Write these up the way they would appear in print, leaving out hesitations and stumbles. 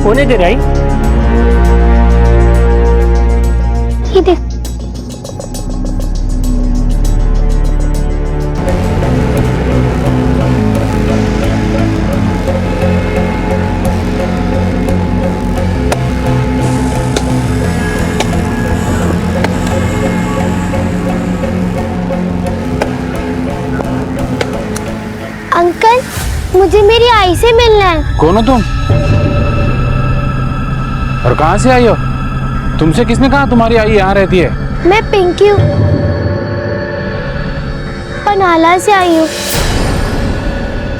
कौन है तेरी आई? ये देख। अंकल, मुझे मेरी आई से मिलना है। कौन हो तुम और कहाँ से आई हो? तुमसे किसने कहा तुम्हारी आई यहाँ रहती है? मैं पिंकी हूँ, पनाला से आई हूँ।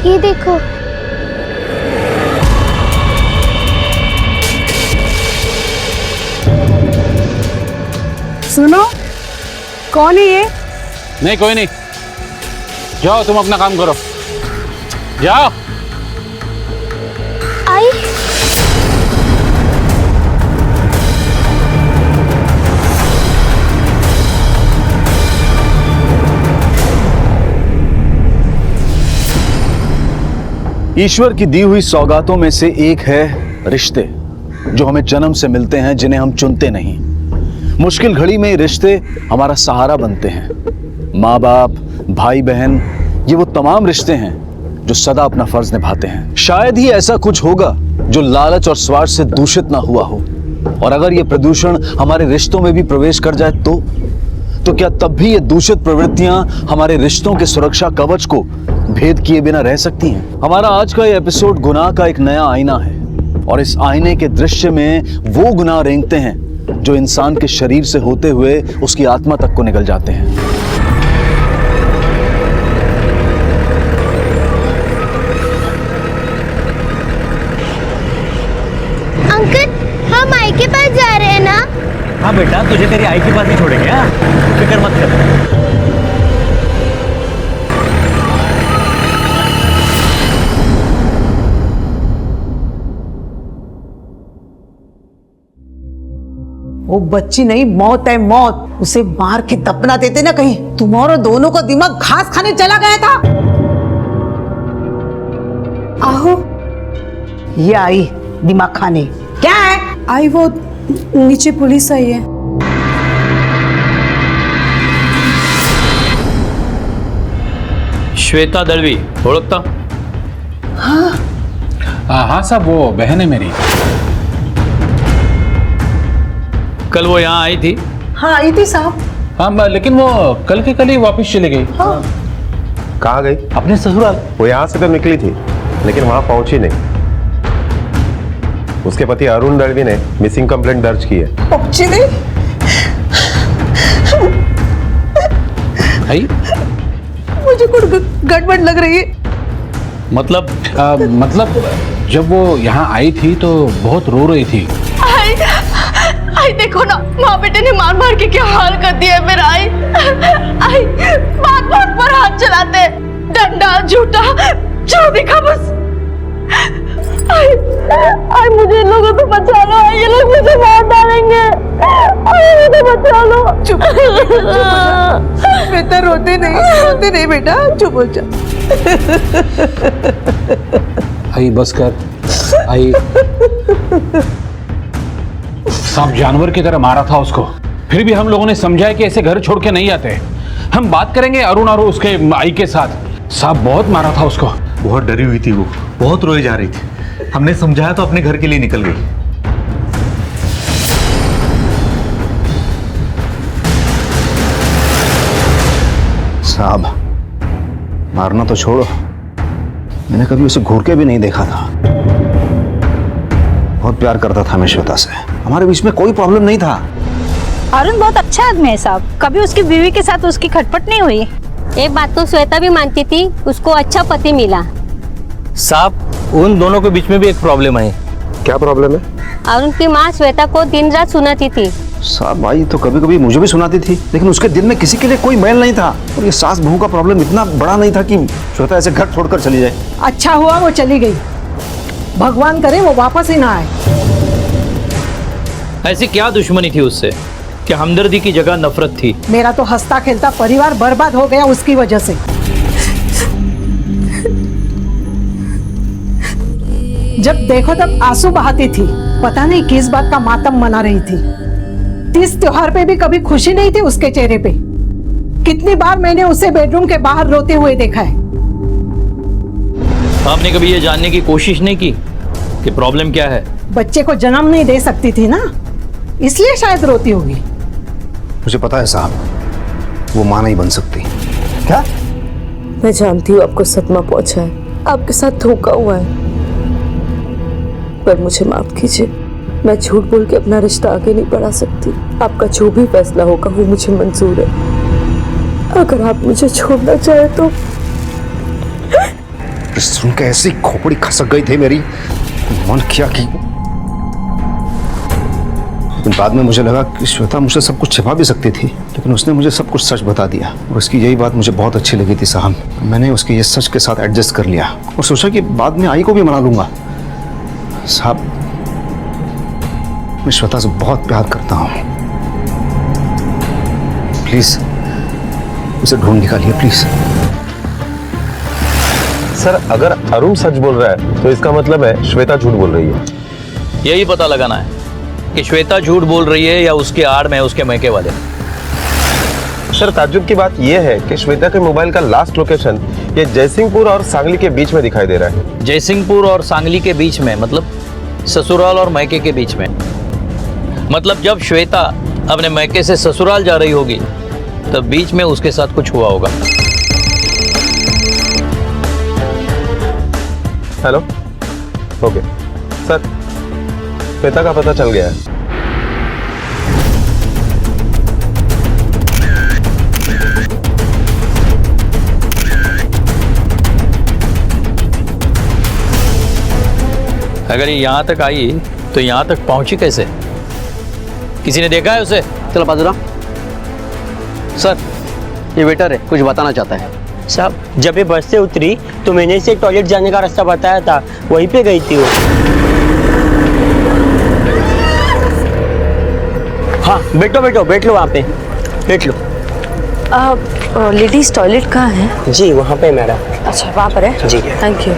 ये देखो। सुनो, कौन है ये? नहीं, कोई नहीं। जाओ, तुम अपना काम करो, जाओ। आई। ईश्वर की दी हुई सौगातों में से एक है रिश्ते, जो हमें जन्म से मिलते हैं, जिन्हें हम चुनते नहीं। मुश्किल घड़ी में ये रिश्ते हमारा सहारा बनते हैं। माँ बाप, भाई बहन, ये वो तमाम रिश्ते हैं जो सदा अपना फर्ज निभाते हैं। शायद ही ऐसा कुछ होगा जो लालच और स्वार्थ से दूषित ना हुआ हो। और अगर ये प्रदूषण हमारे रिश्तों में भी प्रवेश कर जाए तो क्या तब भी ये दूषित प्रवृत्तियां हमारे रिश्तों के सुरक्षा कवच को भेद किए बिना रह सकती हैं? हमारा आज का ये एपिसोड गुनाह का एक नया आईना है, और इस आईने के दृश्य में वो गुनाह रेंगते हैं जो इंसान के शरीर से होते हुए उसकी आत्मा तक को निकल जाते हैं। अंकल, हम आई के पास जा रहे हैं ना? हाँ बेटा, तुझे तेरी आई के पास ही छोड़ेंगे। हाँ, फिक्र मत कर। वो बच्ची नहीं, मौत है मौत। उसे मार के दफना देते ना कहीं। तुम्हारा दोनों का दिमाग घास खाने चला गया था। आहो, ये आई दिमाग खाने। क्या है? आई वो नीचे पुलिस आई है। श्वेता दलवी ओळखता? हाँ साहब, वो बहन है मेरी। कल वो यहाँ आई थी? हाँ आई थी साहब। हाँ, लेकिन वो कल के कल ही वापस चली गई। हाँ। कहाँ गई? अपने ससुराल। वो यहाँ से तो निकली थी, लेकिन वहां पहुंची नहीं। उसके पति अरुण दलवी ने मिसिंग कंप्लेंट दर्ज की है। पहुंची नहीं? भाई, मुझे कुछ गड़बड़ लग रही है। मतलब? मतलब जब वो यहाँ आई थी तो बहुत रो रही थी। आई देखो ना, माँ बेटे ने मार मार के क्या हाल कर दिया है मेरा। आई बात बात पर हाथ चलाते, डंडा झूठा जो दिखा बस। आई मुझे इन लोगों से बचा लो। आई, ये लोग मुझे मार डालेंगे। आई मुझे बचा लो। चुप बेटा, रोते नहीं बेटा, चुप हो जा। आई बस कर। आई सांप जानवर की तरह मारा था उसको, फिर भी हम लोगों ने समझाया कि ऐसे घर छोड़ के नहीं आते। हम बात करेंगे अरुण और उसके आई के साथ। सांप बहुत मारा था उसको। बहुत डरी हुई थी वो, बहुत रोई जा रही थी। हमने समझाया तो अपने घर के लिए निकल गई। साहब, मारना तो छोड़ो, मैंने कभी उसे घूर के भी नहीं देखा था। बहुत प्यार करता था मैं श्वेता से, हमारे बीच में कोई प्रॉब्लम नहीं था। अरुण बहुत अच्छा आदमी है साहब, कभी उसकी बीवी के साथ उसकी खटपट नहीं हुई। एक बात तो श्वेता भी मानती थी, उसको अच्छा पति मिला। साहब, उन दोनों के बीच में भी एक प्रॉब्लम है। क्या प्रॉब्लम है? अरुण की माँ श्वेता को दिन रात सुनाती थी। साहब, भाई तो कभी कभी मुझे भी सुनाती थी, लेकिन उसके दिल में किसी के लिए कोई मैल नहीं था। और ये सास बहू का प्रॉब्लम इतना बड़ा नहीं था कि श्वेता ऐसे घर छोड़कर चली जाए। अच्छा हुआ वो चली गई, भगवान करे वो वापस ही ना आए। ऐसी क्या दुश्मनी थी उससे कि हमदर्दी की जगह नफरत थी? मेरा तो हंसता खेलता परिवार बर्बाद हो गया उसकी वजह से। जब देखो तब आंसू बहाती थी, पता नहीं किस बात का मातम मना रही थी। तीज त्योहार पे भी कभी खुशी नहीं थी उसके चेहरे पे। कितनी बार मैंने उसे बेडरूम के बाहर रोते हुए देखा है। आपने कभी ये जानने की कोशिश नहीं की कि प्रॉब्लम क्या है? बच्चे को जन्म नहीं दे सकती थी ना, इसलिए शायद रोती होगी। मुझे पता है साहब, वो मां नहीं बन सकती। क्या? मैं जानती हूँ आपको सदमा पहुंचा है, आपके साथ धोखा हुआ है, पर मुझे माफ कीजिए। मैं झूठ बोल के अपना रिश्ता आगे नहीं बढ़ा सकती। आपका जो भी फैसला होगा वो मुझे मंजूर है। अगर आप मुझे छोड़ना चाहे तो। सुन के ऐसी खोपड़ी खसक गई थी मेरी, मन किया कि बाद में मुझे लगा कि श्वेता मुझसे सब कुछ छिपा भी सकती थी, लेकिन उसने मुझे सब कुछ सच बता दिया। और उसकी यही बात मुझे बहुत अच्छी लगी थी साहब। मैंने उसके ये सच के साथ एडजस्ट कर लिया और सोचा कि बाद में आई को भी मना लूंगा। साहब, मैं श्वेता से बहुत प्यार करता हूँ। प्लीज उसे ढूंढ निकालिए प्लीज। सर, अगर अरुण सच बोल रहा है तो इसका मतलब है श्वेता झूठ बोल रही है। यही पता लगाना है कि श्वेता झूठ बोल रही है या उसके आड़ में उसके मैके वाले। सर, ताज्जुब की बात यह है कि श्वेता के मोबाइल का लास्ट लोकेशन ये जयसिंहपुर और सांगली के बीच में दिखाई दे रहा है। जयसिंहपुर और सांगली के बीच में मतलब ससुराल और मैके के बीच में। मतलब जब श्वेता अपने मैके से ससुराल जा रही होगी तब बीच में उसके साथ कुछ हुआ होगा। हेलो, ओके सर, श्वेता का पता चल गया है। अगर ये यहाँ तक आई तो यहाँ तक पहुंची कैसे? किसी ने देखा है उसे? चलो बाजूरा। सर, ये वेटर है, कुछ बताना चाहता है। साहब, जब ये बस से उतरी तो मैंने इसे टॉयलेट जाने का रास्ता बताया था, वहीं पे गई थी वो। हाँ, बैठो बैठो, बैठ लो वहाँ पे, बैठ लो। लेडीज टॉयलेट कहाँ है? जी वहाँ पे मैडम। अच्छा, वहाँ पर है? जी थैंक यू।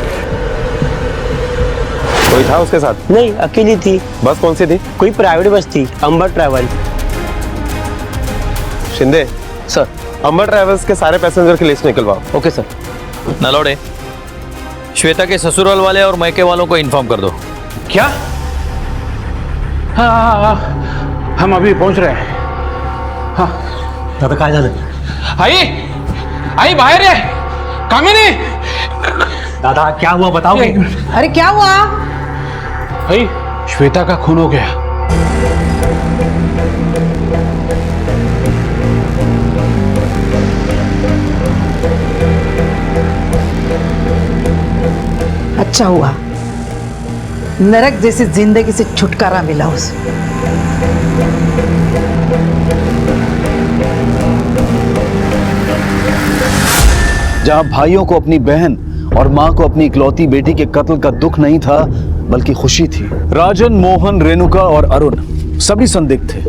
कोई था उसके साथ? नहीं, अकेली थी। बस कौन सी थी? कोई प्राइवेट बस थी, Amber travel. Shinde sir. Amber travels के सारे पैसेंजर की लिस्ट निकलवाओ। Okay sir. नलौड़े, श्वेता के ससुराल वाले और मैके वालों को इन्फॉर्म कर दो। क्या? हाँ, हम अभी पहुंच रहे हैं। हाँ दादा काय झालं? आई बाहर है, कामिनी। दादा क्या हुआ बताओगे? अरे क्या हुआ? आई, श्वेता का खून हो गया। अच्छा हुआ, नरक जैसी जिंदगी से छुटकारा मिला उसे। जहां भाइयों को अपनी बहन और मां को अपनी इकलौती बेटी के कत्ल का दुख नहीं था बल्कि खुशी थी। राजन, मोहन, रेणुका और अरुण सभी संदिग्ध थे,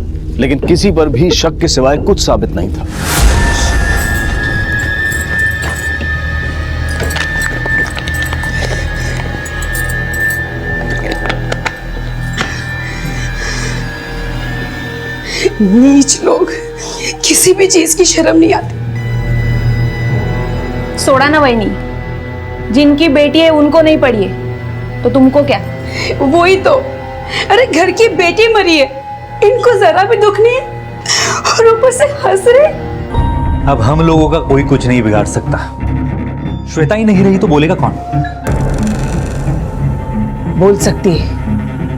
लेकिन किसी पर भी शक के सिवाय कुछ साबित नहीं था। नीच लोग, किसी भी चीज की शर्म नहीं आती। सोड़ा ना वही नहीं, जिनकी बेटी है उनको नहीं पड़ी है तो तुमको क्या? वही तो, अरे घर की बेटी मरी है, इनको जरा भी दुख नहीं है और ऊपर से हंस रहे। अब हम लोगों का कोई कुछ नहीं बिगाड़ सकता। श्वेता ही नहीं रही तो बोलेगा कौन? बोल सकती है,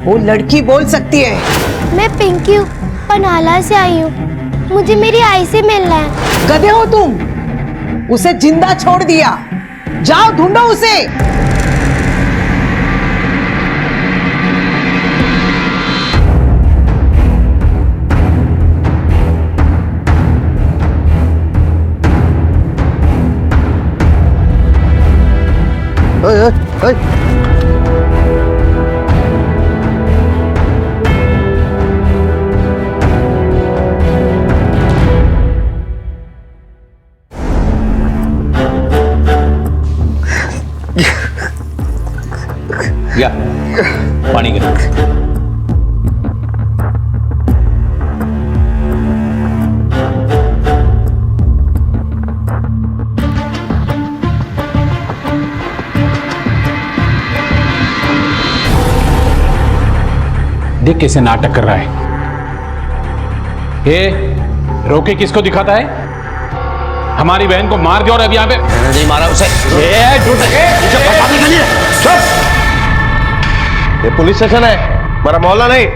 वो लड़की बोल सकती है। मैं पिंकी हूँ, पनाला से आई हूँ, मुझे मेरी आई से मिलना है। गधे हो तुम, उसे जिंदा छोड़ दिया, जाओ ढूंढो उसे। या पानी का। देख कैसे नाटक कर रहा है। ये रोके किसको दिखाता है? हमारी बहन को मार दिया और अब यहाँ पे नहीं मारा उसे। ये पुलिस स्टेशन है, हमारा मोहल्ला नहीं।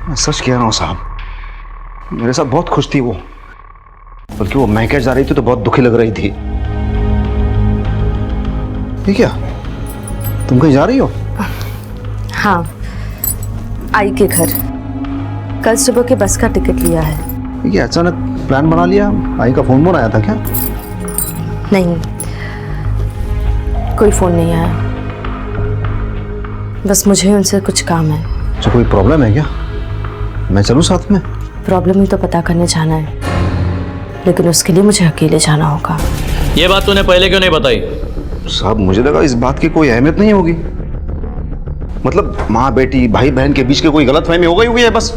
मैं सच कह रहा हूँ साहब, मेरे साथ बहुत खुश थी वो, बल्कि वो महके जा रही थी तो बहुत दुखी लग रही थी। ये क्या, तुम कहीं जा रही हो? हाँ, आई के घर। कल सुबह के बस का टिकट लिया है। ये अचानक प्लान बना लिया? आई का फोन आया था क्या? नहीं, कोई फोन नहीं आया, बस मुझे उनसे कुछ काम है। अच्छा, कोई प्रॉब्लम है क्या? मैं चलूं साथ में? प्रॉब्लम ही तो पता करने जाना है, लेकिन उसके लिए मुझे अकेले जाना होगा। ये बात तूने पहले क्यों नहीं बताई? साहब मुझे लगा इस बात की कोई अहमियत नहीं होगी, मतलब माँ बेटी भाई बहन के बीच के कोई गलतफहमी हो गई होगी है बस।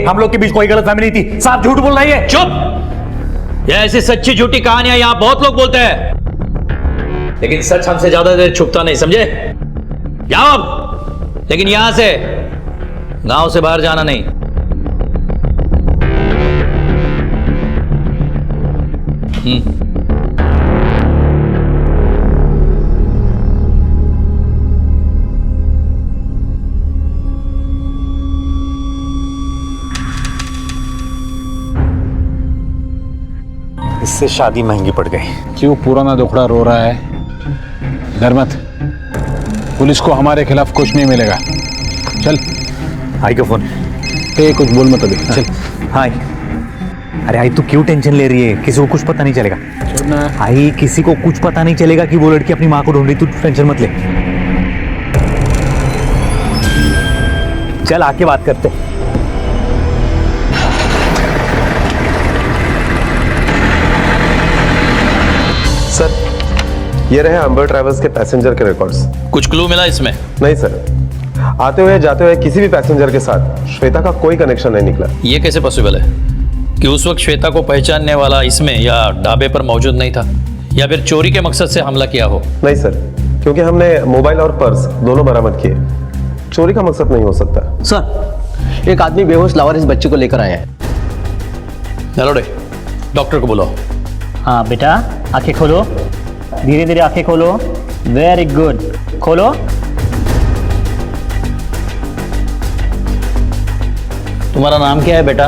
हम लोग के बीच कोई गलतफहमी नहीं थी, साहब झूठ बोल रही है। चुप! ये ऐसी सच्ची झूठी कहानियां यहाँ बहुत लोग बोलते हैं, लेकिन सच हमसे ज्यादा देर छुपता नहीं, समझे? जाओ अब, लेकिन यहां से गांव से बाहर जाना नहीं। इससे शादी महंगी पड़ गई। क्यों पुराना दुखड़ा रो रहा है? डर मत, पुलिस को हमारे खिलाफ कुछ नहीं मिलेगा। चल। आई का फोन। कुछ बोल मत अभी, चल। हाय। अरे आई तू क्यों टेंशन ले रही है? किसी को कुछ पता नहीं चलेगा। आई किसी को कुछ पता नहीं चलेगा कि वो लड़की अपनी माँ को ढूंढ रही, तू टेंशन मत ले। चल आके बात करते। सर, ये रहे अंबर ट्रैवल्स के पैसेंजर के रिकॉर्ड्स। कुछ क्लू मिला इसमें? नहीं सर, आते हुए जाते हुए किसी भी पैसेंजर के साथ श्वेता का कोई कनेक्शन नहीं निकला। ये कैसे पॉसिबल है कि उस वक्त श्वेता को पहचानने वाला इसमें या ढाबे पर मौजूद नहीं था, या फिर चोरी के मकसद से हमला किया हो? नहीं सर, क्योंकि हमने मोबाइल और पर्स दोनों बरामद किए, चोरी का मकसद नहीं हो सकता। सर, एक आदमी बेहोश लावारिस बच्चे को लेकर आया है। नलोड़े, डॉक्टर को बुलाओ। हाँ बेटा, आंखें खोलो, धीरे धीरे आंखें खोलो। वेरी गुड, खोलो। तुम्हारा नाम क्या है बेटा?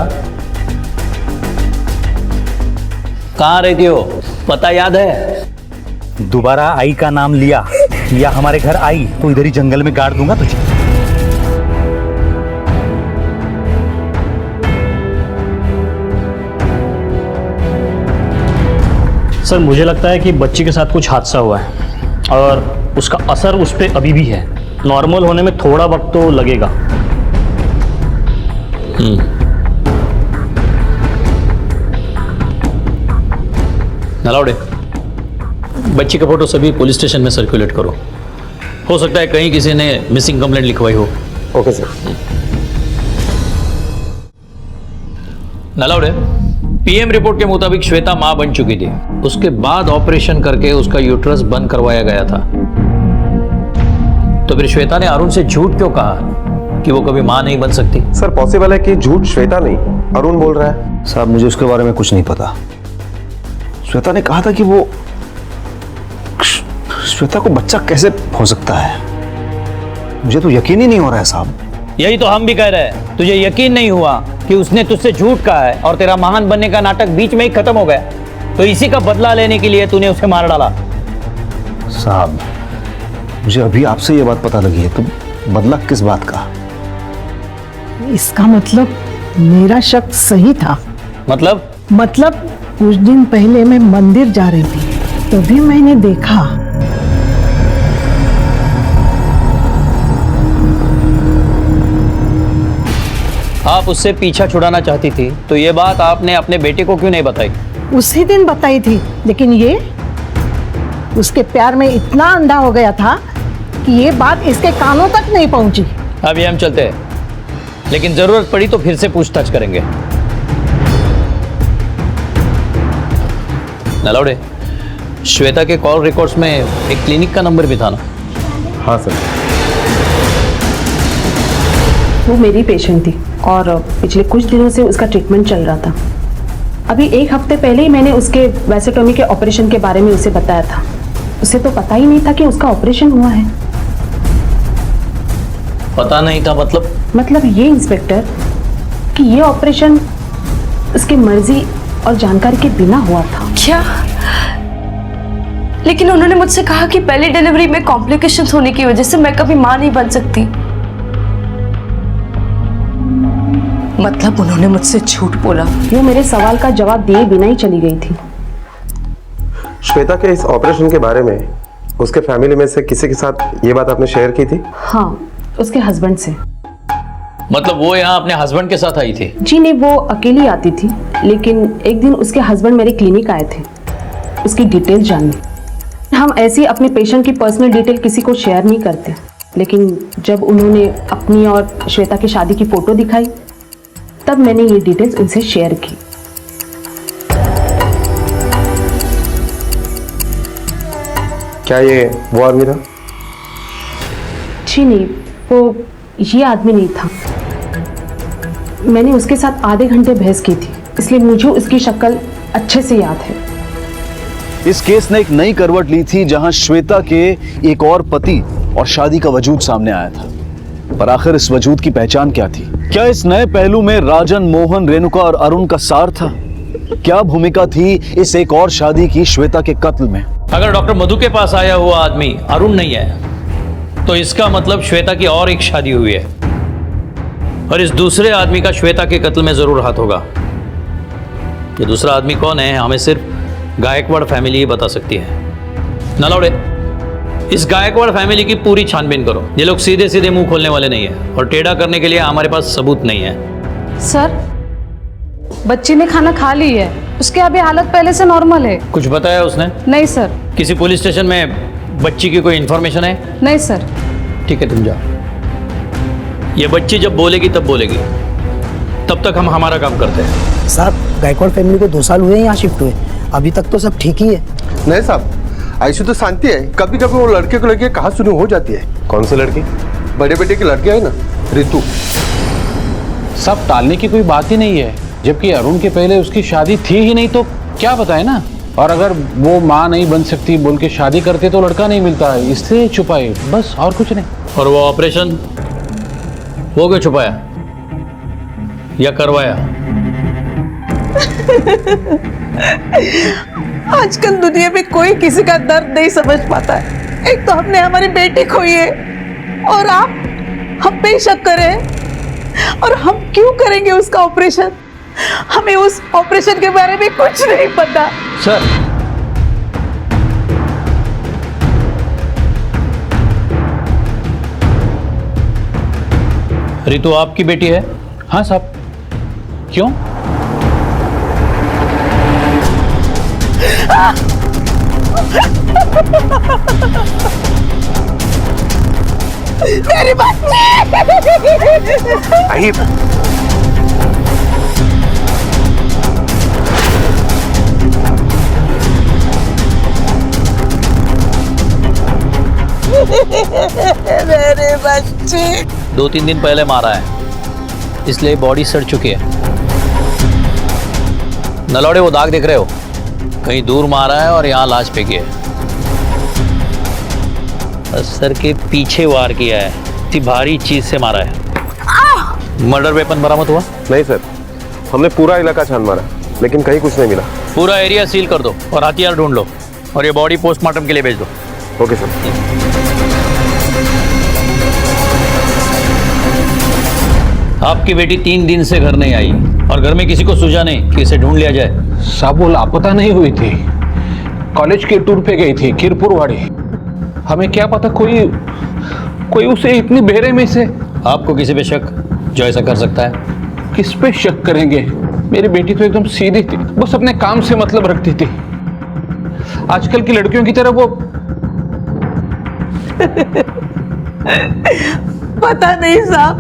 कहाँ रहती हो? पता याद है? दोबारा आई का नाम लिया या हमारे घर आई तो इधर ही जंगल में गाड़ दूंगा तुझे। सर मुझे लगता है कि बच्ची के साथ कुछ हादसा हुआ है और उसका असर उस पर अभी भी है। नॉर्मल होने में थोड़ा वक्त तो लगेगा। नलाउडे, बच्ची का फोटो सभी पुलिस स्टेशन में सर्कुलेट करो। हो सकता है कहीं किसी ने मिसिंग कंप्लेंट लिखवाई हो। Okay sir. Nalawade, PM report के मुताबिक श्वेता मां बन चुकी थी, उसके बाद ऑपरेशन करके उसका यूट्रस बंद करवाया गया था। तो फिर श्वेता ने अरुण से झूठ क्यों कहा कि वो कभी मां नहीं बन सकती? सर पॉसिबल है कि झूठ श्वेता नहीं अरुण बोल रहा है। साहब मुझे उसके बारे में कुछ नहीं पता। श्वेता ने कहा था कि वो श्वेता को बच्चा कैसे हो सकता है, मुझे तो यकीन ही नहीं हो रहा है साहब। यही तो हम भी कह रहे हैं, तुझे यकीन नहीं हुआ कि उसने तुझसे झूठ कहा है और तेरा महान बनने का नाटक बीच में ही खत्म हो गया, तो इसी का बदला लेने के लिए तूने उसे मार डाला। साहब मुझे अभी आपसे ये बात पता लगी है, तो बदला किस बात का? इसका मतलब मेरा शक सही था। मतलब कुछ दिन पहले मैं मंदिर जा रही थी, तभी मैंने देखा। आप उससे पीछा छुड़ाना चाहती थी, तो ये बात आपने अपने बेटे को क्यों नहीं बताई? उसी दिन बताई थी, लेकिन ये उसके प्यार में इतना अंधा हो गया था कि ये बात इसके कानों तक नहीं पहुंची। अभी हम चलते हैं, लेकिन जरूरत पड़ी तो फिर से पूछताछ करेंगे। नलौड़े, श्वेता के कॉल रिकॉर्ड्स में एक क्लिनिक का नंबर भी था ना? हाँ सर। वो मेरी पेशेंट थी और पिछले कुछ दिनों से उसका ट्रीटमेंट चल रहा था। अभी 1 हफ्ते पहले ही मैंने उसके वैसेटोमी के ऑपरेशन के बारे में उसे बताया था। उसे तो पता ही नहीं था कि उसका ऑपरेशन हुआ है। पता नहीं था मतलब ये इंस्पेक्टर कि ये ऑपरेशन उसकी मर्जी और जानकारी के बिना हुआ था। क्या? लेकिन उन्होंने मुझसे कहा कि पहली डिलीवरी में कॉम्प्लिकेशंस होने की वजह से मैं कभी मां नहीं बन सकती। मतलब उन्होंने मुझसे झूठ बोला। वो मेरे सवाल का जवाब दिए बिना ही चली गई थी। श्वेता के इस ऑपरेशन के बारे में उसके फैमिली में से किसी के साथ ये बात आपने शेयर की थी? हाँ, उसके हस्बैंड से। मतलब वो यहाँ अपने हस्बैंड के साथ आई थी? जी नहीं, वो अकेली आती थी, लेकिन एक दिन उसके हस्बैंड मेरे क्लिनिक आए थे उसकी डिटेल जानने। हम ऐसी अपने पेशेंट की पर्सनल डिटेल किसी को शेयर नहीं करते, लेकिन जब उन्होंने अपनी और श्वेता की शादी की फोटो दिखाई तब मैंने ये डिटेल्स उनसे शेयर की। क्या ये वो आदमी था? जी नहीं, वो ये आदमी नहीं था। मैंने उसके साथ आधे घंटे बहस की थी, इसलिए मुझे उसकी शक्ल अच्छे से याद है। इस केस ने एक नई करवट ली थी जहां श्वेता के एक और पति और शादी का वजूद सामने आया था। पर आखिर इस वजूद की पहचान क्या थी? क्या इस नए पहलू में राजन, मोहन, रेणुका और अरुण का सार था? क्या भूमिका थी इस एक और शादी की श्वेता के कत्ल में? अगर डॉक्टर मधु के पास आया हुआ आदमी अरुण नहीं है तो इसका मतलब श्वेता की और एक शादी हुई है और इस दूसरे आदमी का श्वेता के कत्ल में जरूर हाथ होगा। ये दूसरा आदमी कौन है हमें सिर्फ गायकवाड़ फैमिली ही बता सकती है। नलौड़े, इस गायकवाड़ फैमिली की पूरी छानबीन करो। ये लोग सीधे सीधे मुंह खोलने वाले नहीं है और टेढ़ा करने के लिए हमारे पास सबूत नहीं है। सर, बच्ची ने खाना खा ली है, उसकी अभी हालत पहले से नॉर्मल है। कुछ बताया उसने? नहीं सर। किसी पुलिस स्टेशन में बच्ची की कोई इंफॉर्मेशन है? नहीं सर। ठीक है, तुम जाओ। ये बच्ची जब बोलेगी तब बोलेगी, तब तक हम हमारा काम करते हैं। साहब, गायकवाड़ फैमिली को 2 साल हुए हैं यहाँ शिफ्ट हुए, अभी तक तो सब ठीक ही है। नहीं साहब, ऐसी तो शांति है। कभी कभी वो लड़के को लड़की कहा सुनी हो जाती है। कौन सी लड़की? बड़े बेटे की लड़की है ना, रितु। सब टालने की कोई बात ही नहीं है, जबकि अरुण के पहले उसकी शादी थी ही नहीं तो क्या बताए ना। और अगर वो माँ नहीं बन सकती बोल के शादी करते तो लड़का नहीं मिलता, इसलिए छुपाए, बस और कुछ नहीं। और वो ऑपरेशन वो क्यों छुपाया या करवाया? आजकल दुनिया में कोई किसी का दर्द नहीं समझ पाता है। एक तो हमने हमारी बेटी खोई है और आप हम पे शक करें, और हम क्यों करेंगे उसका ऑपरेशन? हमें उस ऑपरेशन के बारे में कुछ नहीं पता। सर, रितु आपकी बेटी है? हाँ साहब। क्यों? मेरी आई मेरे बच्चे 2-3 दिन पहले मारा है, इसलिए बॉडी सड़ चुकी है। नलौड़े, वो दाग देख रहे हो? कहीं दूर मारा है और यहाँ लाश फेंकी है। सर के पीछे वार किया है, इतनी भारी चीज से मारा है। मर्डर वेपन बरामद हुआ? नहीं सर, हमने पूरा इलाका छान मारा लेकिन कहीं कुछ नहीं मिला। पूरा एरिया सील कर दो और हथियार ढूंढ लो और ये बॉडी पोस्टमार्टम के लिए भेज दो। Okay sir. आपकी बेटी 3 दिन से घर नहीं आई और घर में किसी को सूझा नहीं कि इसे ढूंढ लिया जाए। साहब, वो लापता नहीं हुई थी, कॉलेज के टूर पे गई थी कीरपुरवाड़ी। हमें क्या पता कोई उसे इतनी बेरे में से। आपको किसी पे शक जो ऐसा कर सकता है? किस पे शक करेंगे? मेरी बेटी तो एकदम सीधी थी, बस अपने काम से मतलब रखती थी। आजकल की लड़कियों की तरह वो पता नहीं साहब,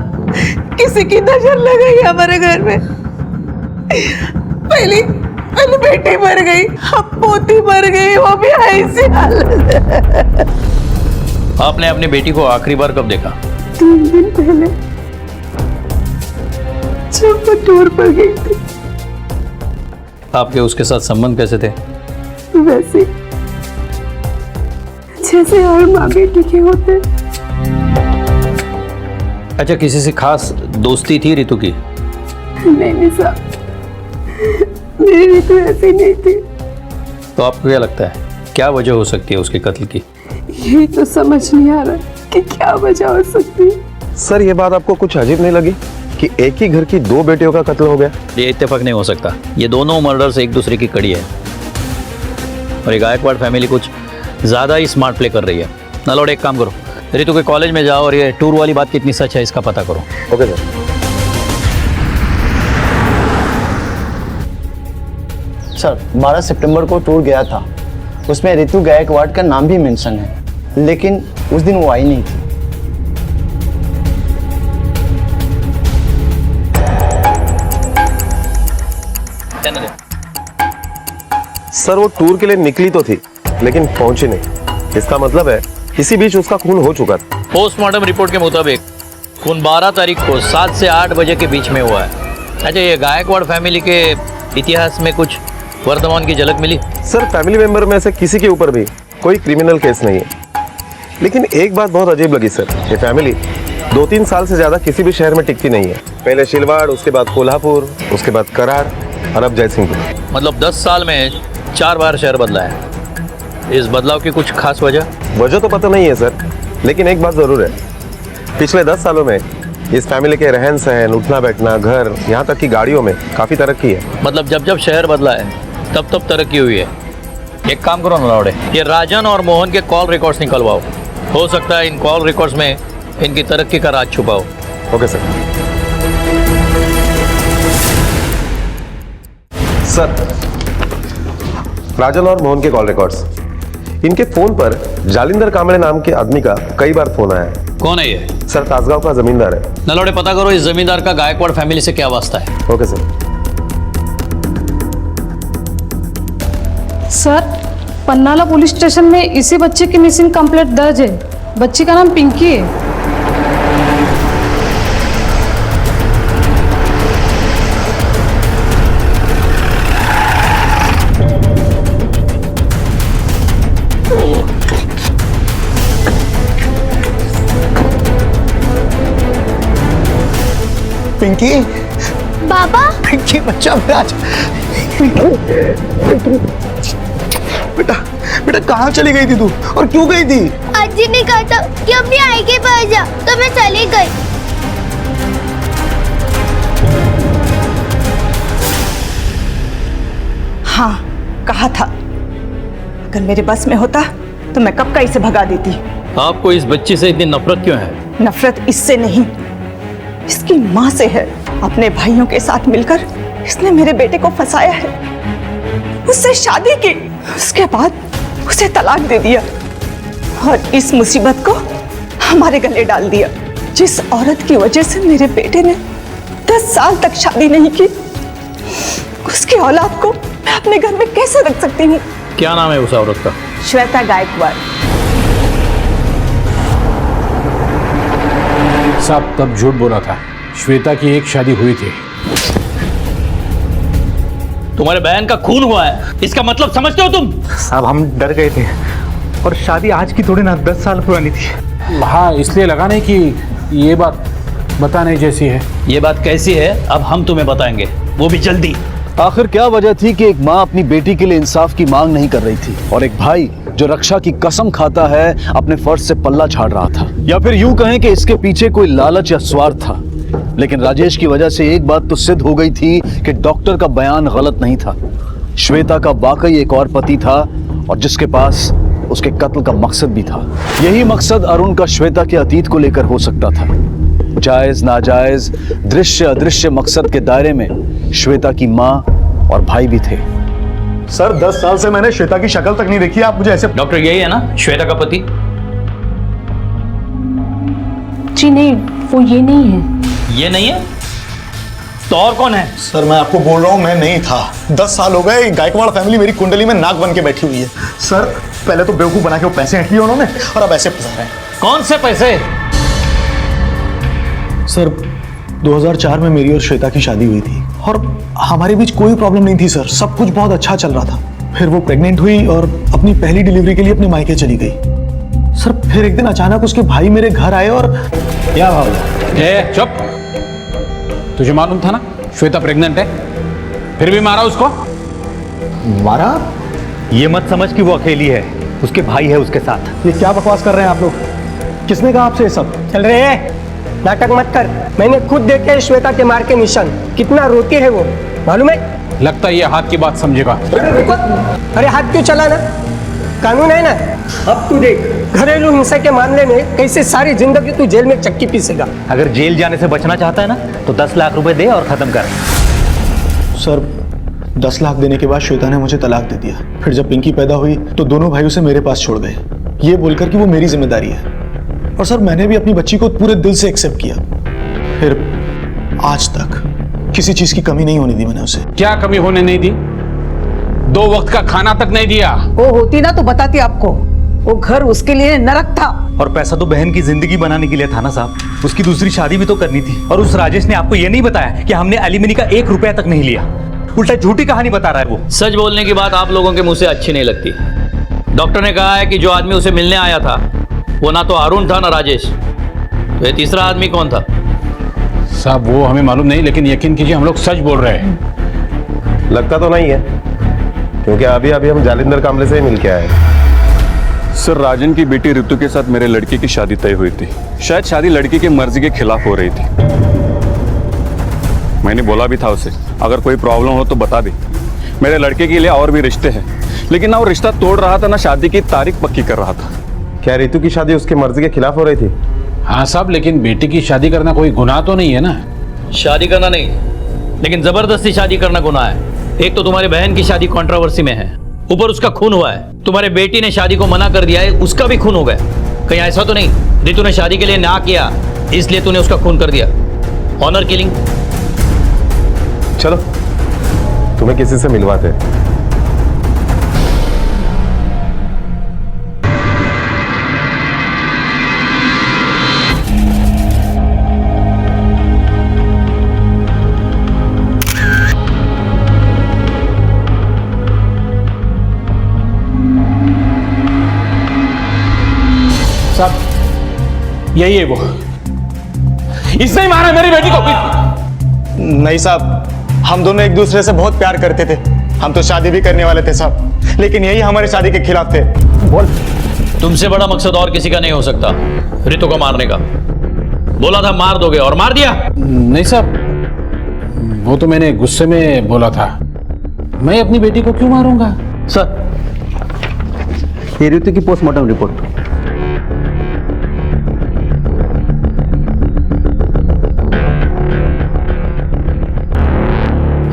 किसी की नजर लग गई हमारे घर में। पहले बेटी मर गई, अब पोती मर गई, वो भी ऐसी हालत। आपने अपनी बेटी को आखिरी बार कब देखा? 3 दिन पहले जब वो टूर पर गई थी। आपके उसके साथ संबंध कैसे थे? वैसे जैसे हर माँ बेटी के होते। अच्छा, किसी से खास दोस्ती थी रितु की? नहीं साहब, मेरी रितु ऐसी नहीं थी। तो आपको क्या लगता है क्या वजह हो सकती है उसके कत्ल की? यही तो समझ नहीं आ रहा कि क्या वजह हो सकती है। सर, ये बात आपको कुछ अजीब नहीं लगी कि एक ही घर की 2 बेटियों का कत्ल हो गया? ये इत्तेफाक नहीं हो सकता। ये दोनों मर्डर्स एक दूसरे की कड़ी है और ये गायकवाड़ फैमिली कुछ ज्यादा ही स्मार्ट प्ले कर रही है। नलोड, एक काम करो, रितु के कॉलेज में जाओ और ये टूर वाली बात कितनी सच है इसका पता करो। Okay sir. सर 12 सितंबर को टूर गया था, उसमें रितु गायकवाड़ का नाम भी मेंशन है, लेकिन उस दिन वो आई नहीं थी। सर, वो टूर के लिए निकली तो थी लेकिन पहुंची नहीं। इसका मतलब है इसी बीच उसका खून हो चुका था। पोस्टमार्टम रिपोर्ट के मुताबिक खून 12 तारीख को 7 से 8 बजे के बीच में हुआ है। अच्छा, ये गायकवाड़ फैमिली के इतिहास में कुछ वर्तमान की झलक मिली? सर, फैमिली मेंबर में से किसी के ऊपर भी कोई क्रिमिनल केस नहीं है, लेकिन एक बात बहुत अजीब लगी सर। ये फैमिली 2-3 साल से ज्यादा किसी भी शहर में टिकती नहीं है। पहले शिलवाड़, उसके बाद कोल्हापुर, उसके बाद कराड़ और अब जयसिंहपुर। मतलब 10 साल में 4 बार शहर बदला है। इस बदलाव की कुछ खास वजह तो पता नहीं है सर, लेकिन एक बात जरूर है, पिछले 10 सालों में इस फैमिली के रहन सहन, उठना बैठना, घर, यहाँ तक कि गाड़ियों में काफी तरक्की है। मतलब जब शहर बदला है तब तरक्की हुई है। एक काम करो नलावड़े, ये राजन और मोहन के कॉल रिकॉर्ड्स निकलवाओ। हो सकता है इन कॉल रिकॉर्ड्स में इनकी तरक्की का राज छुपाओ। Okay sir. सर, राजन और मोहन के कॉल रिकॉर्ड्स, इनके फोन पर जालिंदर कांबळे नाम के आदमी का कई बार फोन आया है। कौन है ये? सर, तासगांव का जमींदार है। नलौड़े, पता करो इस जमींदार का गायकवाड़ फैमिली से क्या वास्ता है। Okay sir. Sir, Pannala police station में इसी बच्चे की मिसिंग कंप्लेंट दर्ज है। बच्ची का नाम पिंकी है। पिंकी, बाबा, पिंकी बच्चा मेरा। बेटा बेटा, कहाँ चली गई थी तू और क्यों गई थी? अज्जी ने कहा था कि अपनी आई के पास जा, तो मैं चली गई। हाँ, कहा था, अगर मेरे बस में होता तो मैं कब का इसे भगा देती। आपको इस बच्ची से इतनी नफरत क्यों है? नफरत इससे नहीं, इसकी माँ से है। अपने भाइयों के साथ मिलकर इसने मेरे बेटे को फंसाया है, उससे शादी की, उसके बाद उसे तलाक दे दिया और इस मुसीबत को हमारे गले डाल दिया। जिस औरत की वजह से मेरे बेटे ने 10 साल तक शादी नहीं की, उसकी औलाद को मैं अपने घर में कैसे रख सकती हूँ? क्या नाम है उस औरत का? श्वेता गायकवाड़। साहब तब झूठ बोला था, श्वेता की एक शादी हुई थी। तुम्हारे बहन का खून हुआ है, इसका मतलब समझते हो तुम? साहब, हम डर गए थे और शादी आज की थोड़ी ना 10 साल पुरानी थी। हाँ, इसलिए लगा नहीं कि ये बात बताने जैसी है। ये बात कैसी है अब हम तुम्हें बताएंगे, वो भी जल्दी। आखिर क्या वजह थी कि एक माँ अपनी बेटी के लिए इंसाफ की मांग नहीं कर रही थी और एक भाई जो रक्षा की कसम खाता है अपने फर्ज से पल्ला झाड़ रहा था? या फिर यूं कहें कि इसके पीछे कोई लालच या स्वार्थ था। लेकिन राजेश की वजह से एक बात तो सिद्ध हो गई थी कि डॉक्टर का बयान गलत नहीं था। श्वेता का वाकई एक और पति था और जिसके पास उसके कत्ल का मकसद भी था। यही मकसद अरुण का श्वेता के अतीत को लेकर हो सकता था। जायज नाजायज, दृश्य अदृश्य मकसद के दायरे में श्वेता की माँ और भाई भी थे। सर, 10 साल से मैंने श्वेता की शक्ल तक नहीं देखी, आप मुझे ऐसे। डॉक्टर, यही है ना श्वेता का पति? जी नहीं, वो ये नहीं है। ये नहीं है तो और कौन है? सर मैं आपको बोल रहा हूँ, मैं नहीं था। 10 साल हो गए गायकवाड़ फैमिली मेरी कुंडली में नाक बन के बैठी हुई है। सर पहले तो बेवकूफ बना के वो पैसे हट लिए उन्होंने, और अब ऐसे फंसा रहे हैं। कौन से पैसे? सर 2004 में मेरी और श्वेता की शादी हुई थी और हमारे बीच कोई प्रॉब्लम नहीं थी सर, सब कुछ बहुत अच्छा चल रहा था। फिर वो प्रेग्नेंट हुई और अपनी पहली डिलीवरी के लिए अपने मायके चली गई। सर फिर एक दिन अचानक उसके भाई मेरे घर आए और क्या भाव? ए चुप, तुझे मालूम था ना श्वेता प्रेग्नेंट है, फिर भी मारा उसको? मारा? ये मत समझ कि वो अकेली है, उसके भाई है उसके साथ। ये क्या बकवास कर रहे हैं आप लोग? किसने कहा आपसे ये सब? चल रहे हैं, नाटक मत कर। मैंने खुद देखे श्वेता के मार के निशान, कितना रोती है वो, मालूम है? लगता है ये हाथ की बात समझेगा। अरे हाथ क्यों चलाना, कानून है ना। अब तू देख, घरेलू हिंसा के मामले में कैसे सारी जिंदगी तू जेल में चक्की पीसेगा। अगर जेल जाने से बचना चाहता है ना तो 10 लाख रुपए दे और खत्म कर। सर 10 लाख देने के बाद श्वेता ने मुझे तलाक दे दिया। फिर जब पिंकी पैदा हुई तो दोनों भाई उसे मेरे पास छोड़ गए, ये बोलकर कि वो मेरी जिम्मेदारी है। और सर मैंने भी अपनी बच्ची को पूरे दिल से एक्सेप्ट किया। फिर आज तक किसी चीज की कमी नहीं होने दी मैंने उसे। क्या कमी होने नहीं दी? 2 वक्त का खाना तक नहीं दिया। वो होती ना तो बताती आपको, वो घर उसके लिए नरक था। और पैसा तो बहन की जिंदगी बनाने के लिए था ना साहब, उसकी दूसरी शादी भी तो करनी थी। और उस राजेश ने आपको ये नहीं बताया कि हमने एलिमनी का 1 रुपया तक नहीं लिया, उल्टा झूठी कहानी बता रहा है वो। सच बोलने की बात आप लोगों के मुंह से अच्छी नहीं लगती। डॉक्टर ने कहा है कि जो आदमी उसे मिलने आया था वो ना तो अरुण था ना राजेश, तो ये तीसरा आदमी कौन था? साहब वो हमें मालूम नहीं, लेकिन यकीन कीजिए हम लोग सच बोल रहे हैं। लगता तो नहीं है, क्योंकि अभी अभी हम जालिंदर कामले से ही मिल के आए। सर राजन की बेटी ऋतु के साथ मेरे लड़के की शादी तय हुई थी। शायद शादी लड़की की मर्जी के खिलाफ हो रही थी। मैंने बोला भी था उसे अगर कोई प्रॉब्लम हो तो बता दे, मेरे लड़के के लिए और भी रिश्ते हैं। लेकिन ना वो रिश्ता तोड़ रहा था ना शादी की तारीख पक्की कर रहा था। क्या ऋतु की शादी उसकी मर्जी के खिलाफ हो रही थी? हाँ साहब, लेकिन बेटी की शादी करना कोई गुनाह तो नहीं है ना। शादी करना नहीं, लेकिन जबरदस्ती शादी करना गुनाह है। एक तो तुम्हारी बहन की शादी कंट्रोवर्सी में है, ऊपर उसका खून हुआ है। तुम्हारे बेटी ने शादी को मना कर दिया है, उसका भी खून हो गया। कहीं ऐसा तो नहीं ऋतु ने शादी के लिए ना किया इसलिए तूने उसका खून कर दिया? Honour killing. चलो तुम्हें किसी से मिलवाते हैं। साहब यही है वो, इसने ही मारा मेरी बेटी को। नहीं साहब, हम दोनों एक दूसरे से बहुत प्यार करते थे, हम तो शादी भी करने वाले थे साहब, लेकिन यही हमारी शादी के खिलाफ थे। बोल। तुमसे बड़ा मकसद और किसी का नहीं हो सकता ऋतु को मारने का। बोला था मार दोगे और मार दिया। नहीं साहब, वो तो मैंने गुस्से में बोला था। मैं अपनी बेटी को क्यों मारूंगा? सर ये ऋतु की पोस्टमार्टम रिपोर्ट।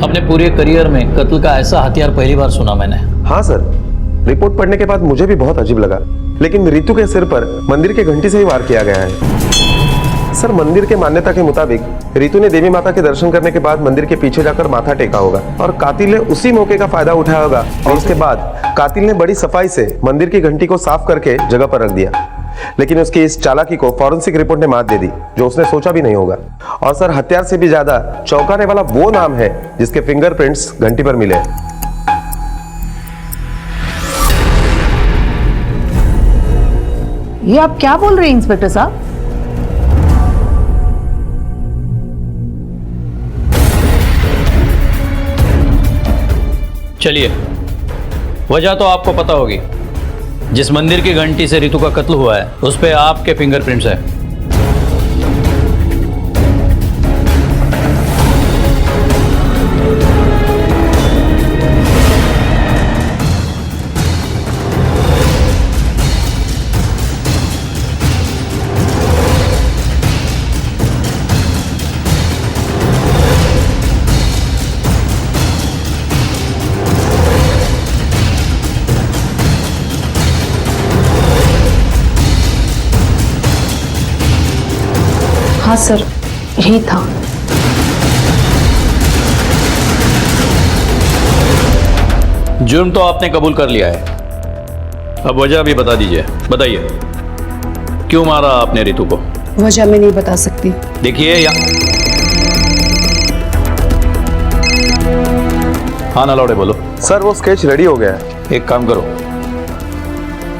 अपने पूरे करियर में कत्ल का ऐसा हथियार पहली बार सुना मैंने। हाँ सर, रिपोर्ट पढ़ने के बाद मुझे भी बहुत अजीब लगा, लेकिन ऋतु के सिर पर मंदिर के घंटी से ही वार किया गया है। सर मंदिर के मान्यता के मुताबिक ऋतु ने देवी माता के दर्शन करने के बाद मंदिर के पीछे जाकर माथा टेका होगा और कातिल ने उसी मौके का फायदा उठाया होगा और उसके बाद कातिल ने बड़ी सफाई से मंदिर की घंटी को साफ करके जगह पर रख दिया। लेकिन उसकी इस चालाकी को फॉरेंसिक रिपोर्ट ने मात दे दी, जो उसने सोचा भी नहीं होगा। और सर हथियार से भी ज्यादा चौंकाने वाला वो नाम है जिसके फिंगरप्रिंट्स घंटी पर मिले। ये आप क्या बोल रहे हैं इंस्पेक्टर साहब? चलिए, वजह तो आपको पता होगी। जिस मंदिर की घंटी से ऋतु का कत्ल हुआ है उस पे आपके फिंगरप्रिंट्स है। हाँ सर, यही था। जुर्म तो आपने कबूल कर लिया है, अब वजह भी बता दीजिए। बताइए, क्यों मारा आपने रितु को? वजह मैं नहीं बता सकती। देखिए हाँ नलौड़े बोलो। सर वो स्केच रेडी हो गया है। एक काम करो,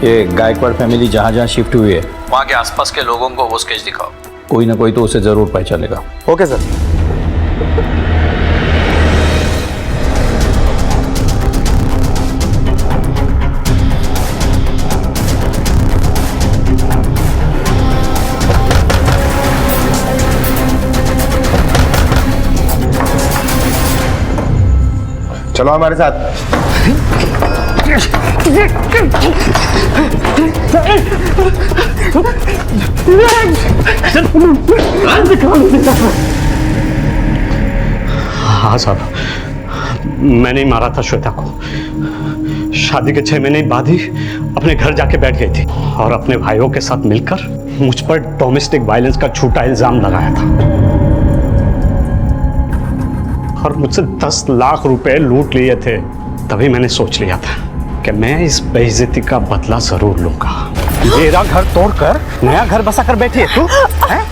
ये गायकवाड़ फैमिली जहाँ जहाँ शिफ्ट हुई है वहाँ के आसपास के लोगों को वो स्केच दिखाओ, कोई ना कोई तो उसे जरूर पहचानेगा। Okay sir. चलो हमारे साथ। हाँ साहब, मैंने ही मारा था श्वेता को। शादी के 6 महीने बाद ही अपने घर जाके बैठ गई थी और अपने भाइयों के साथ मिलकर मुझ पर डोमेस्टिक वायलेंस का झूठा इल्जाम लगाया था और मुझसे 10 लाख रुपए लूट लिए थे। तभी मैंने सोच लिया था कि मैं इस बेइज्जती का बदला जरूर लूंगा। मेरा घर तोड़कर नया घर बसा कर बैठी है तू, हैं?